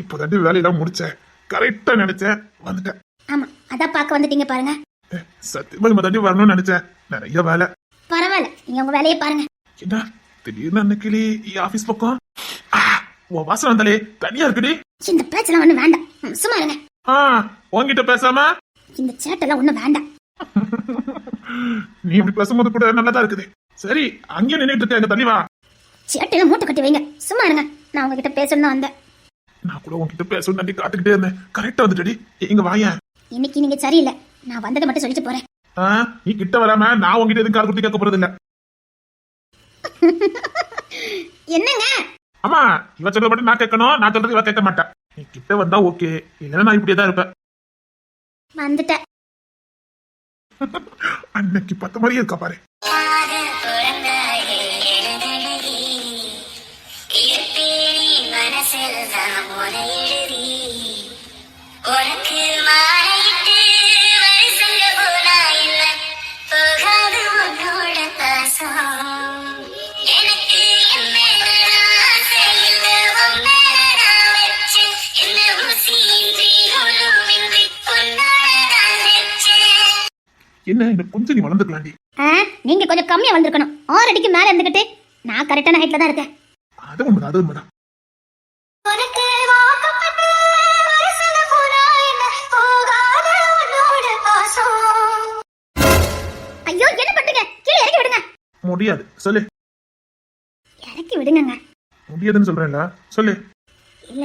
இப்போதாண்டி வேலையெல்லாம் முடிச்சேன். கரெக்டா நினைச்சேன், வந்துட்டேன். ஆமா, அதான் பார்க்க வந்துட்டீங்க பாருங்க. சத்தியமா இந்த தாண்டி வரணும்னு நினைச்சேன். நிறைய வேலை. பரவாயில்ல, நீங்க உங்க வேலையை பாருங்க. என்ன திடீர்னு அன்னைக்கு ஆபீஸ் பக்கம் உன் வாசனை வந்தாலே தனியா இருக்குடி. இந்த பேச்செல்லாம் ஒண்ணு வேண்டாம், சும்மா இருங்க. உன்கிட்ட பேசாம இந்த சேட்டெல்லாம் ஒண்ணு வேண்டாம். நீ இப்படி பேசும்போது கூட நல்லதா இருக்குது. சரி, அங்கேயே நின்றுட்டு இருக்க, எங்க தள்ளி வா. சேட்டையில மூட்டை கட்டி வைங்க, சும்மா இருங்க. நான் உங்ககிட்ட பேசணும் தான் வந்தேன். நான் கூட உன்கிட்ட பேசணும் நன்றி காத்துக்கிட்டே இருந்தேன். கரெக்டா வந்துட்டடி. எங்க வாயேன். இன்னைக்கு நீங்க சரியில்லை, நான் வந்ததை மட்டும் சொல்லிட்டு போறேன். நீ கிட்ட வராம நான் உங்ககிட்ட எதுவும் காது குட்டி கேட்க போறது இல்ல. என்னங்க? ஆமா, இவ சொல்றது மட்டும் நான் கேட்கணும், நான் சொல்றது இவ கேட்க மாட்டேன். நீ கிட்ட வந்தா ஓகே, இல்லைன்னா நான் இப்படியே தான் இருப்பேன். வந்துட்டேன். அன்னைக்கு 10 மாதிரியே இருக்கா பாரு. உனக்கு என்ன இன்னும் கொஞ்சம் நீ வளர்ந்துக்கலாண்டி. நீங்க கொஞ்சம் கம்மியா வந்திருக்கணும். 6 அடிக்கு மேல இருந்துகிட்டு நான் கரெக்டான ஹைட்ல தான் இருக்கேன். அது உண்மைதான், அது உண்மைதான். உனக்கு வாக்கப்பட்ட மனசுல போனா என்ன போகாத உன்னோட பாசம். ஐயோ என்ன பண்றீங்க? கீழே இறக்கி விடுங்க. முடியாது சொல்லு. இறக்கி விடுங்கங்க. முடியாதுன்னு சொல்றேன்ல, சொல்லு. இல்ல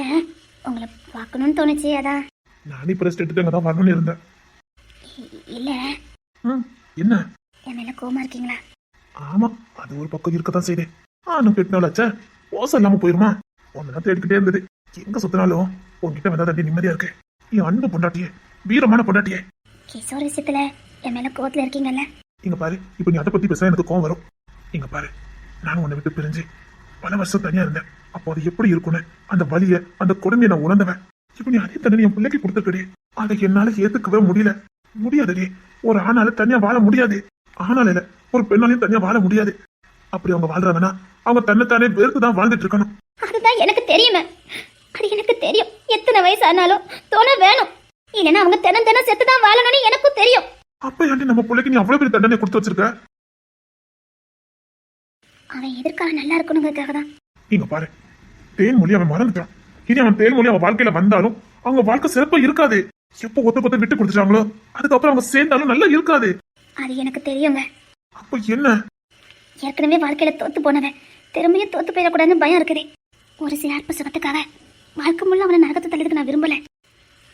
உங்களை பார்க்கணும்னு தோணுச்சு அதான். நான் இப்ப ரெஸ்ட் எடுத்துட்டு அங்கதான் வரணும்னு இருந்தேன். இல்ல என்ன? என் மேல கோவமா இருக்கீங்களா? ஆமா, அது ஒரு பக்கம் இருக்கதான் செய்தேன். ஆனும் கெட்டினாலாச்சா ஓசை இல்லாம போயிருமா? ஒன்னு தேடிக்கிட்டே இருந்தது. எங்க சுத்தினாலும் உன்கிட்ட வந்தா தண்டி நிம்மதியா இருக்கு. என் அன்பு பொண்டாட்டியே, வீரமான பொண்டாட்டியே. கிஷோர் விஷயத்துல என் மேல கோவத்துல இருக்கீங்கல்ல? இங்க பாரு, இப்ப நீ அதை பத்தி பேச எனக்கு கோவம் வரும். இங்க பாரு, நானும் உன்னை விட்டு பிரிஞ்சு பல வருஷம் தனியா இருந்தேன். அப்போ அது எப்படி இருக்கும்னு அந்த வலிய அந்த கொடுமையை நான் உணர்ந்தவன். இப்ப நீ அதே தண்ணி என் பிள்ளைக்கு கொடுத்துருக்கடே, அதை என்னால ஏத்துக்கவே முடியாதுடே. ஒரு ஆணால தனியா வாழ முடியாது. ஆனால இல்ல, ஒரு பெண்ணாலையும் தனியா வாழ முடியாது. அப்படி அவங்க வாழ்றாங்கன்னா அவங்க தன்னைத்தானே வெறுத்து தான் வாழ்ந்துட்டு இருக்கணும். அதுதான் எனக்கு தெரியுமே. அது எனக்கு தெரியும். எத்தனை வயசு ஆனாலும் தோண வேணும். இல்லைன்னா அவங்க தினம் தினம் செத்துதான் வாழணும்னு எனக்கும் தெரியும். அப்ப ஏன்டி நம்ம பிள்ளைக்கு நீ அவ்வளவு பெரிய தண்டனை கொடுத்து வச்சிருக்க? அவன் எதிர்காலம் நல்லா இருக்கணுங்கிறதுக்காக தான். இங்க பாரு, தேன்மொழி அவன் மறந்துட்டான். இனி அவன் தேன்மொழி அவன் வாழ்க்கையில வந்தாலும் அவங்க வாழ்க்கை சிறப்பா இருக்காது. எப்போ ஒருத்தர் விட்டு கொடுத்துட்டாங்களோ அதுக்கப்புறம் அவங்க சேர்ந்தாலும் நல்லா இருக்காது. அது எனக்கு தெரியுங்க. அப்ப என்ன? ஏற்கனவே வாழ்க்கையில தோத்து போனவன் திரும்பியும் தோத்து போயிடக்கூடாதுன்னு பயம் இருக்குது. ஒரு சில அற்ப சுகத்துக்காக வாழ்க்கை முள்ள அவனை நரகத்தை தள்ளிருக்கு நான் விரும்பல.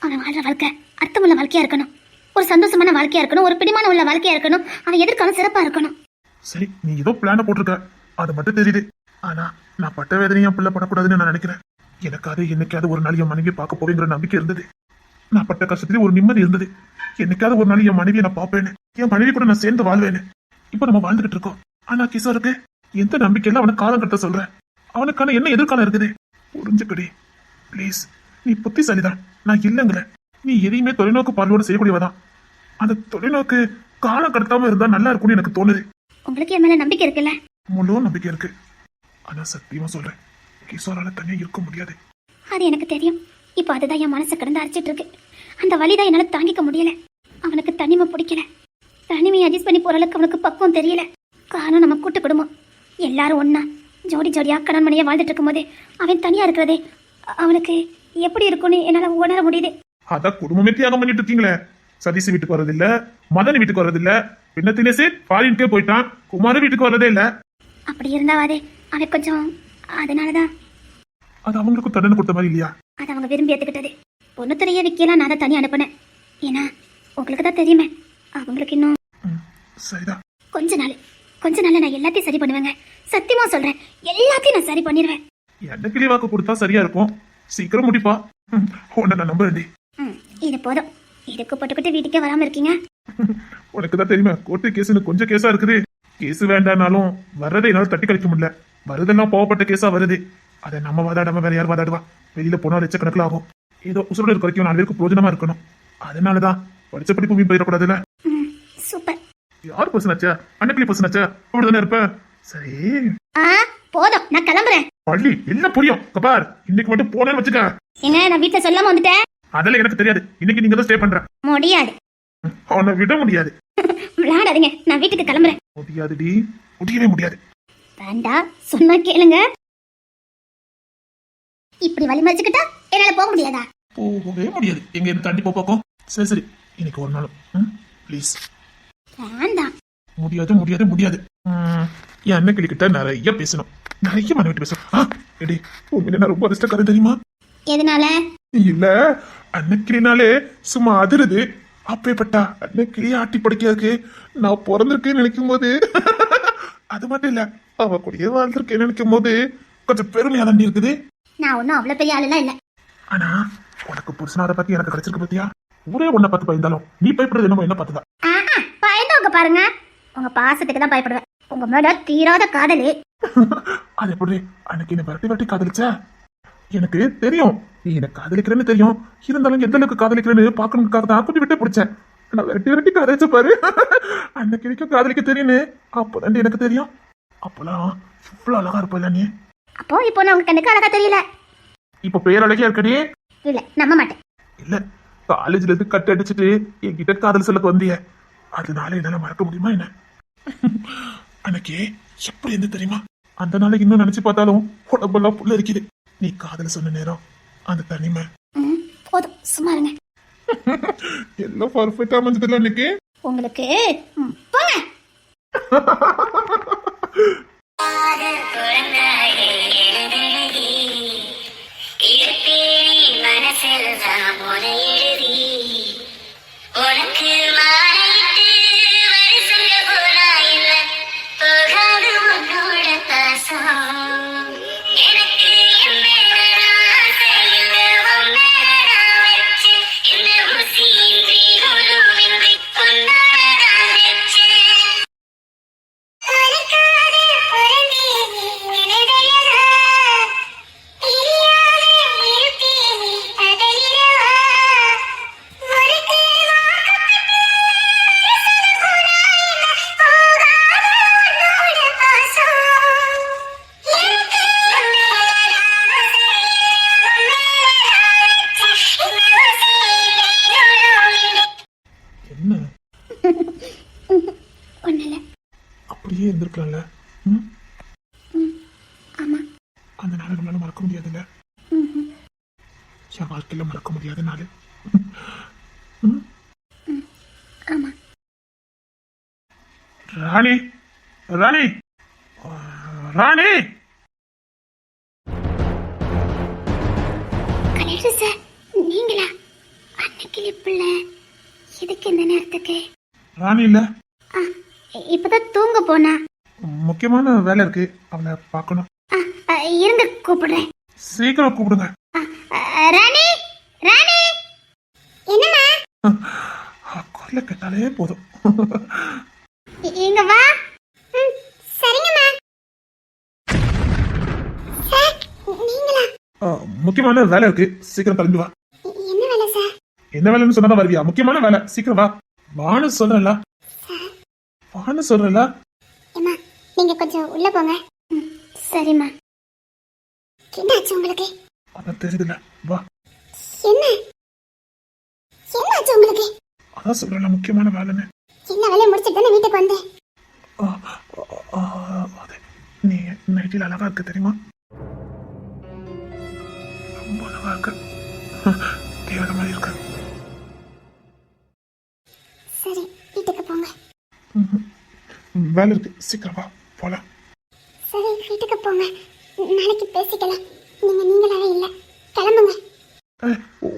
அவன் வாழ்ற வாழ்க்கை அர்த்தமுள்ள வாழ்க்கையா இருக்கணும். ஒரு சந்தோஷமான வாழ்க்கையா இருக்கணும். ஒரு பிடிமான உள்ள வாழ்க்கையா இருக்கணும். அவன் எதிர்காலம் சிறப்பா இருக்கணும். சரி, நீ ஏதோ பிளான போட்டிருக்க, அது மட்டும் தெரியுது. ஆனா நான் பட்ட வேதனையும் என் பிள்ளை படக்கூடாதுன்னு நான் நினைக்கிறேன். எனக்கு அது என்னைக்காவது ஒரு நாள் என் மனைவியை பார்க்க போவேங்கிற நம்பிக்கை இருந்தது. நான் பட்ட கஷ்டத்திலே ஒரு நிம்மதி இருந்தது. என்னைக்காவது ஒரு நாள் என் மனைவியை நான் பார்ப்பேன்னு, என் மனைவி கூட நான் சேர்ந்து வாழ்வேன்னு. இப்ப நம்ம வாழ்ந்துகிட்டு இருக்கோம். ஆனா கிஷோருக்கு எந்த நம்பிக்கையில அவனை காலம் கட்ட சொல்றேன். அவனுக்கான என்ன எதிர்காலம் இருக்குது? புரிஞ்சுக்கடி பிளீஸ். நீ புத்திசாலிதான், நான் இல்லைங்கிற. நீ எதையுமே தொலைநோக்கு பார்வையோடு செய்யக்கூடியவதான். அந்த தொலைநோக்கு காலம் கடத்தாம இருந்தா நல்லா இருக்கும்னு எனக்கு தோணுது. உங்களுக்கு என் மேல நம்பிக்கை இருக்குல்ல? முழு நம்பிக்கை இருக்கு. ஆனா சத்தியமா சொல்றேன், கிஷோரால தனியா இருக்க முடியாது. அது எனக்கு தெரியும். இப்போ அதுதான் என் மனசை கடந்து அரைச்சிட்டு இருக்கு. அந்த வலிதான் என்னால தாங்கிக்க முடியல. அவனுக்கு தனிமை பிடிக்கல. தனிமையை அட்ஜஸ்ட் பண்ணி போற அளவுக்கு அவனுக்கு பக்குவம் தெரியல. காரணம் நம்ம கூட்டு குடும்பம். எல்லாரும் ஒன்னா ஜோடி ஜோடியா கணவன் மனையா வாழ்ந்துட்டு இருக்கும் போது அவன் தனியா இருக்கிறதே அவனுக்கு எப்படி இருக்கும்னு என்னால உணர முடியுது. அதான் குடும்பமே தியாகம் பண்ணிட்டு இருக்கீங்களே. சதீஷ் வீட்டுக்கு வர்றது இல்ல, மதன் வீட்டுக்கு வர்றது இல்ல, பின்ன தினேசே ஃபாரின்கே போயிட்டான், குமார வீட்டுக்கு வர்றதே இல்ல. அப்படி இருந்தாவாதே அவன் கொஞ்சம். அதனாலதான் அது அவங்களுக்கும் தண்டனை கொடுத்த மாதிரி இல்லையா? அது அவங்க விரும்பி ஏத்துக்கிட்டது. பொண்ணு தெரிய விக்கலாம் நான் தான் தனியா அனுப்பினேன். ஏன்னா உங்களுக்கு தான் தெரியுமே, அவங்களுக்கு இன்னும் சரிதான். கொஞ்ச நாள் நான் எல்லாத்தையும் சரி பண்ணுவேங்க. சத்தியமா சொல்றேன், எல்லாத்தையும் நான் சரி பண்ணிடுவேன். என்ன கிளி வாக்கு கொடுத்தா சரியா இருக்கும். சீக்கிரம் முடிப்பா. உன்னை நான் நம்புறேன்டி. இது போதும். இதுக்கு போட்டுக்கிட்டு வீட்டுக்கே வராம இருக்கீங்க. உனக்கு தான் தெரியுமா, கோர்ட்டு கேஸ்னு கொஞ்சம் கேஸா இருக்குது. கேஸ் வேண்டானாலும் வர்றதை என்னால தட்டி கழிக்க முடியல. வருதெல்லாம் போகப்பட்ட கேஸா வருது. அதை நம்ம வாதாடாம வேற யார் வாதாடுவா? வெளியில போனா லட்சக்கணக்கில் ஆகும். ஏதோ உசுரோட இருக்க வரைக்கும் 4 பேருக்கு பிரயோஜனமா இருக்கணும். அதனாலதான் படிச்ச படிப்பு வீண் போயிடக்கூடாதுல்ல. சூப்பர். யார் பர்சன் ஆச்சா? அன்னக்கிளி பர்சன் ஆச்சா? அப்படிதானே இருப்ப. சரி போதும், நான் கிளம்புறேன். பள்ளி என்ன புரியும் கபார், இன்னைக்கு மட்டும் போனேன்னு வச்சுக்க. ஏங்க நான் வீட்டுல சொல்லாம வந்துட்டேன். அதெல்லாம் எனக்கு தெரியாது. இன்னைக்கு நீங்க தான் ஸ்டே பண்ற. முடியாது. அவனை விட முடியாது. விளையாடாதீங்க, நான் வீட்டுக்கு கிளம்புறேன். முடியாதுடி, முடியவே முடியாது. வேண்டாம், சொன்னா கேளுங்க. இப்படி வழி மறிச்சுக்கிட்டா என்னால போக முடியாதா? போகவே முடியாது. எங்க இருந்து தாண்டி போப்பாக்கும். சரி சரி, இன்னைக்கு ஒரு நாள் ப்ளீஸ். வேண்டாம். முடியாது முடியாது முடியாது. என் அண்ணன் கிட்ட நிறைய பேசணும். நிறைய மன விட்டு பேசணும். எடி உண்மையில நான் ரொம்ப அதிர்ஷ்டக்காரன் தெரியுமா? எதனால? இல்ல, அன்னக்கிளினாலே சும்மா அதிருது. அப்பேப்பட்டா அன்னக்கிளியே ஆட்டி படைக்காதுக்கு நான் பிறந்திருக்கேன்னு நினைக்கும் போது அது மட்டும் இல்ல, அவ கூடயே வாழ்ந்திருக்கேன்னு நினைக்கும் போது கொஞ்சம் பெருமையா தாண்டி இருக்குது. நான் ஒன்னும் அவ்வளவு பெரிய ஆளுலாம் இல்ல. ஆனா உனக்கு புருஷனாத பத்தி எனக்கு கிடைச்சிருக்கு பத்தியா? ஊரே உன்னை பார்த்து பயந்தாலும் நீ பயப்படுறது என்னமோ என்ன பார்த்துதான். பயந்தவங்க பாருங்க, உங்க பாசத்துக்கு தான் பயப்படுவேன். உங்க மேல தீராத காதலி. அது எப்படி அன்னைக்கு என்ன விரட்டி விரட்டி காதலிச்ச? எனக்கு தெரியும் நீ எனக்கு காதலிக்கிறேன்னு தெரியும். இருந்தாலும் எந்த அளவுக்கு காதலிக்கிறேன்னு பாக்கணுக்காக தான் கொஞ்சம் விட்டு பிடிச்சேன். நான் விரட்டி விரட்டி காதலிச்ச பாரு. அன்னைக்கு வரைக்கும் காதலிக்க தெரியுன்னு அப்போதான் எனக்கு தெரியும். அப்பெல்லாம் இவ்வளவு அழகா இருப்ப நீ. அப்போ இப்போ நான் உங்க கண்ணுக்கு அழகா தெரியல. இப்ப பேரழகியா இருக்கடி. இல்ல, நம்ப மாட்டேன். இல்ல, காலேஜ்ல இருந்து கட் அடிச்சுட்டு என்கிட்ட காதல் சொல்லக்கு வந்திய. அதனால என்னால மறக்க முடியுமா என்ன? அன்னைக்கு எப்படி இருந்து தெரியுமா? அந்த நாளைக்கு இன்னும் நினைச்சு பார்த்தாலும் உடம்பெல்லாம் புள்ள இருக்குது. நீ காதல சொன்ன நேரம் அந்த தனிமை போதும் சும்மா இருங்க. எல்லாம் பர்ஃபெக்டா அமைஞ்சதுல அன்னைக்கு. உங்களுக்கு போங்க. மனசில் தான் எழுதி உனக்கு மாறிட்டு வருஷங்க போனா இல்ல போகாது உன்னோட பாசம் எனக்கு என் மேல ஆசை இல்ல உன் மேல நான் வச்சு இந்த ஊசியின்றி உருவின்றி உன்னோட நான் வச்சேன் உனக்காக பிறந்தே எனதையதா என்ன ஒண்ணுல. அப்படியே இருந்திருக்கலாம்ல. ம்? ஆமா. அந்த நாளை நம்மளால மறக்க முடியாதுல்ல. என் வாழ்க்கையில மறக்க முடியாத நாள். ஆமா. ராணி ராணி ராணி கணேஷ் சார் நீங்களா? அன்னைக்கு பிள்ளை எதுக்கு இந்த நேரத்துக்கு? ராணி இல்ல, ஆ, இப்பதான் தூங்க போனா. முக்கியமான வேலை இருக்கு, அவளை பார்க்கணும். இருங்க கூப்பிடுறேன். சீக்கிரம் கூப்பிடுங்க. ராணி ராணி என்னம்மா? குரல கேட்டாலே போதும். இங்க வா. சரிங்கம்மா. சார் நீங்களா? முக்கியமான வேலை இருக்கு, சீக்கிரம் கிளம்பி வா. என்ன வேலை சார்? என்ன வேலைன்னு சொன்னா வருவியா? முக்கியமான வேலை, சீக்கிரம் வா. வான்னு சொல்றல, வான்னு சொல்றல. ஏம்மா நீங்க கொஞ்சம் உள்ள போங்க. சரிம்மா. என்னாச்சு உங்களுக்கு? அதான் தெரியுதுல்ல, வா. என்ன என்னாச்சு உங்களுக்கு? அதான் சொல்றல, முக்கியமான வேலைன்னு. என்ன வேலையை முடிச்சுட்டு தானே வீட்டுக்கு வந்தேன். அது நீ நைட்டில் அழகா இருக்க தெரியுமா? ரொம்ப அழகா இருக்க, தேவதை மாதிரி இருக்க. சரி வீட்டுக்கு போங்க. வேலை இருக்கு, சீக்கிரம் வா போலாம். சரி வீட்டுக்கு போங்க, நாளைக்கு பேசிக்கலாம். நீங்களாவே இல்ல, கிளம்புங்க.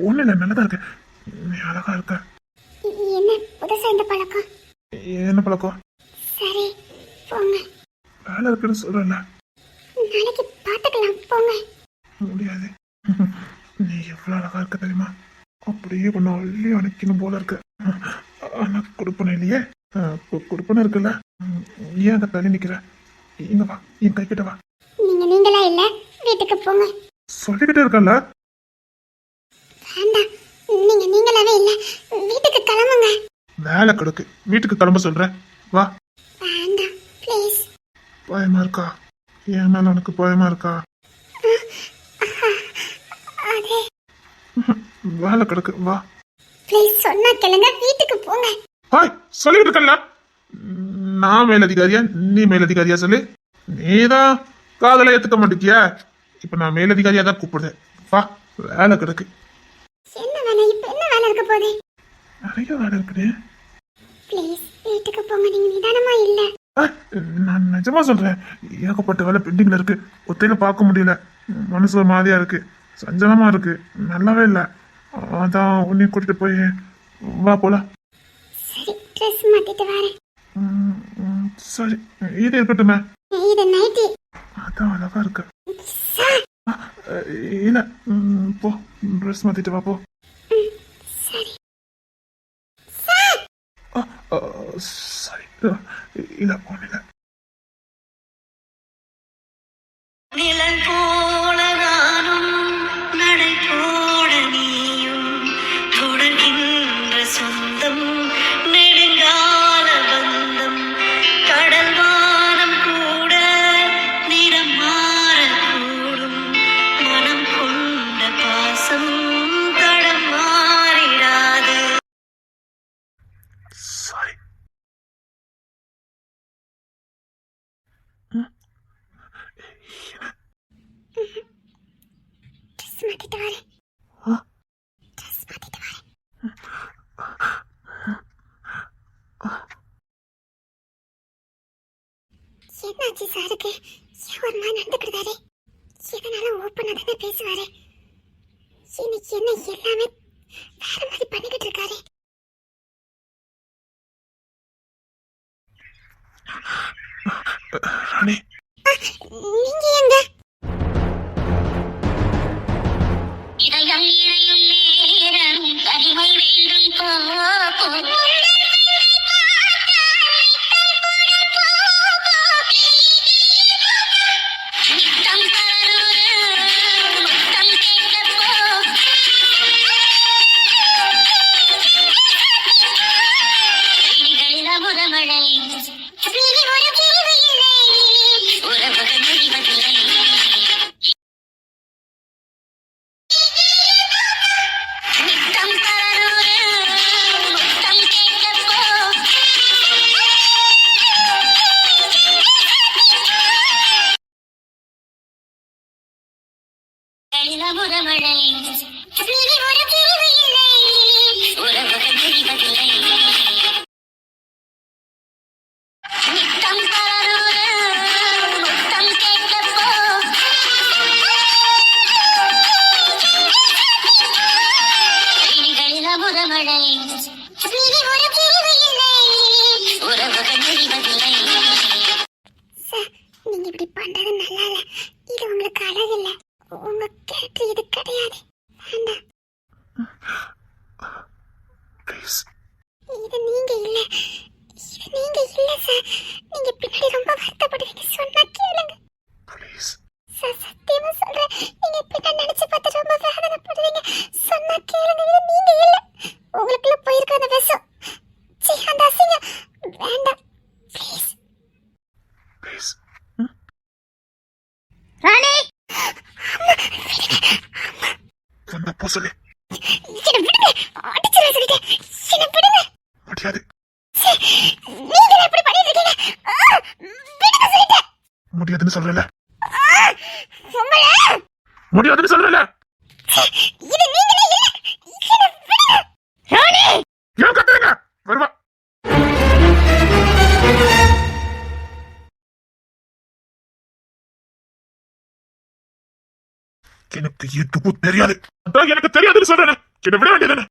ஒண்ணு இல்லை, நல்லதா இருக்கு, நீ அழகா இருக்க. என்ன புதுசா இந்த பழக்கம்? என்ன பழக்கம்? சரி போங்க. வேலை இருக்குன்னு சொல்றல, நாளைக்கு பாத்துக்கலாம் போங்க. முடியாது. நீ எவ்வளவு அழகா இருக்க தெரியுமா? அப்படியே பண்ண அள்ளி அணைக்கணும் போல இருக்கு. ஆனா கொடுப்பன இல்லையே. கொடுப்பன இருக்குல்ல, ஏன் அந்த தள்ளி நிக்கிற? இங்க வா, என் கை கிட்ட வா. நீங்களா இல்ல, வீட்டுக்கு போங்க. சொல்லிக்கிட்டே இருக்கல. வேண்டாம், நீங்களாவே இல்ல, வீட்டுக்கு கிளம்புங்க. வேலை கிடக்கு, வீட்டுக்கு கிளம்ப சொல்றேன், வா. வேண்டாம் ப்ளீஸ். பயமா இருக்கா? என் மேல உனக்கு பயமா இருக்கா? அதே வேலை கிடக்கு, வா. ப்ளீஸ் சொன்னா கேளுங்க, வீட்டுக்கு போங்க. ஹாய், சொல்லிட்டு இருக்கல. நான் மேலதிகாரியா நீ மேலதிகாரியா சொல்லு. நீதான் காதலை ஏத்துக்க மாட்டேங்கியா? இப்ப நான் மேலதிகாரியா தான் கூப்பிடுறேன், வா. வேலை கிடக்கு. என்ன வேலை? இப்ப என்ன வேலை இருக்க போகுது? நிறைய வேலை இருக்குது. ப்ளீஸ் வீட்டுக்கு போங்க, நீங்க நிதானமா இல்ல. நான் நிஜமா சொல்றேன், ஏகப்பட்ட வேலை பெண்டிங்ல இருக்கு. ஒத்தையில பார்க்க முடியல, மனசு ஒரு மாதிரியா இருக்கு, சஞ்சலமா இருக்கு, நல்லாவே இல்லை. அதான் உன்னை கூட்டிட்டு போய் வா போலாம். சரி ட்ரெஸ் மாத்திட்டு வரேன். சரி, இது இருக்கட்டுமே. இது நைட்டி. அதான் அழகா இருக்கு. சார் இல்ல, போ, ட்ரெஸ் மாத்திட்டு வா, போ. சரி சரி, இல்ல ஒண்ணு இல்ல. நிழல் போல நானும் நடை போட நீயும் தொடர்கின்ற சொந்தம் நெடுங்கால பந்தம் கடல் வானம் கூட நிறம் மாறக்கூடும் மனம் கொண்ட பாசம் தடம் மாறிடாது. சரி, மாத்திட்டு வரேன். ஆ? ட்ரெஸ் மாத்திட்டு வரேன். என்னாச்சு சாருக்கு? ஒரு மாதிரி நடந்துக்கிறாரு. எதனால ஓப்பனா தானே பேசுவாரு. இன்னைக்கு என்ன எல்லாமே வேற மாதிரி பண்ணிக்கிட்டு இருக்காரு. ராணி நீங்க எங்க? இதயம் இணையும் நேரம் தனிமை வேண்டும் பாப்போம். நித்தம் தரணும் முத்தம் கேட்கப்போ. விழிகளில் அமுதமழை விழி ஒரு பிரிவு இல்லை. உறவுகள் முடிவதில்லை. நித்தம் தரணும் முத்தம் கேட்கப்போ. விழிகளில் அமுதமழை விழி ஒரு பிரிவு இல்லை. உறவுகள் முடிவதில்லை. நித்தம் தரணும் முத்தம் கேட்கப்போ. விழிகளில் அமுதமழை விழி ஒரு பிரிவு இல்லை. உறவுகள் முடிவதில்லை. சார், நீங்க இப்படி பண்றது நல்லா இல்ல. இது உங்களுக்கு அழகு இல்ல. உங்க கேரக்டர் இது கிடையாது. வேண்டாம். ப்ளீஸ் இது நீங்க இல்ல. இது நீங்க இல்ல சார். நீங்க பின்னாடி ரொம்ப வருத்தப்படுவீங்க. சொன்னா கேளுங்க ப்ளீஸ் சார். சத்தியமா சொல்றேன். நீங்க பின்னாடி நினைச்சு பார்த்து ரொம்ப வேதனைப்படுவீங்க. சொன்னா கேளுங்க. இது நீங்க இல்ல. உங்களுக்குள்ள போயிருக்க அந்த விஷம். சீ, அந்த அசிங்கம் வேண்டாம். ப்ளீஸ். ப்ளீஸ் ராணி, வந்தப்போ சொல்லு. என்ன விடுங்க. அடிச்சிட சொல்லிட்டேன். என்ன விடுங்க. முடியாது நீங்க எப்படி பண்ணிட்டு இருக்கீங்க? விடுங்க சொல்லிட்டேன். முடியாதுன்னு சொல்றல. உங்களை முடியாதுன்னு சொல்றல. இது நீங்களே இல்ல. என்ன விடுங்க. ராணி, ஏன் கத்துறீங்க? வருவா. எனக்கு எதுவும் தெரியாது. அதான் எனக்கு தெரியாதுன்னு சொல்றேன். என்ன விட வேண்டியதானே?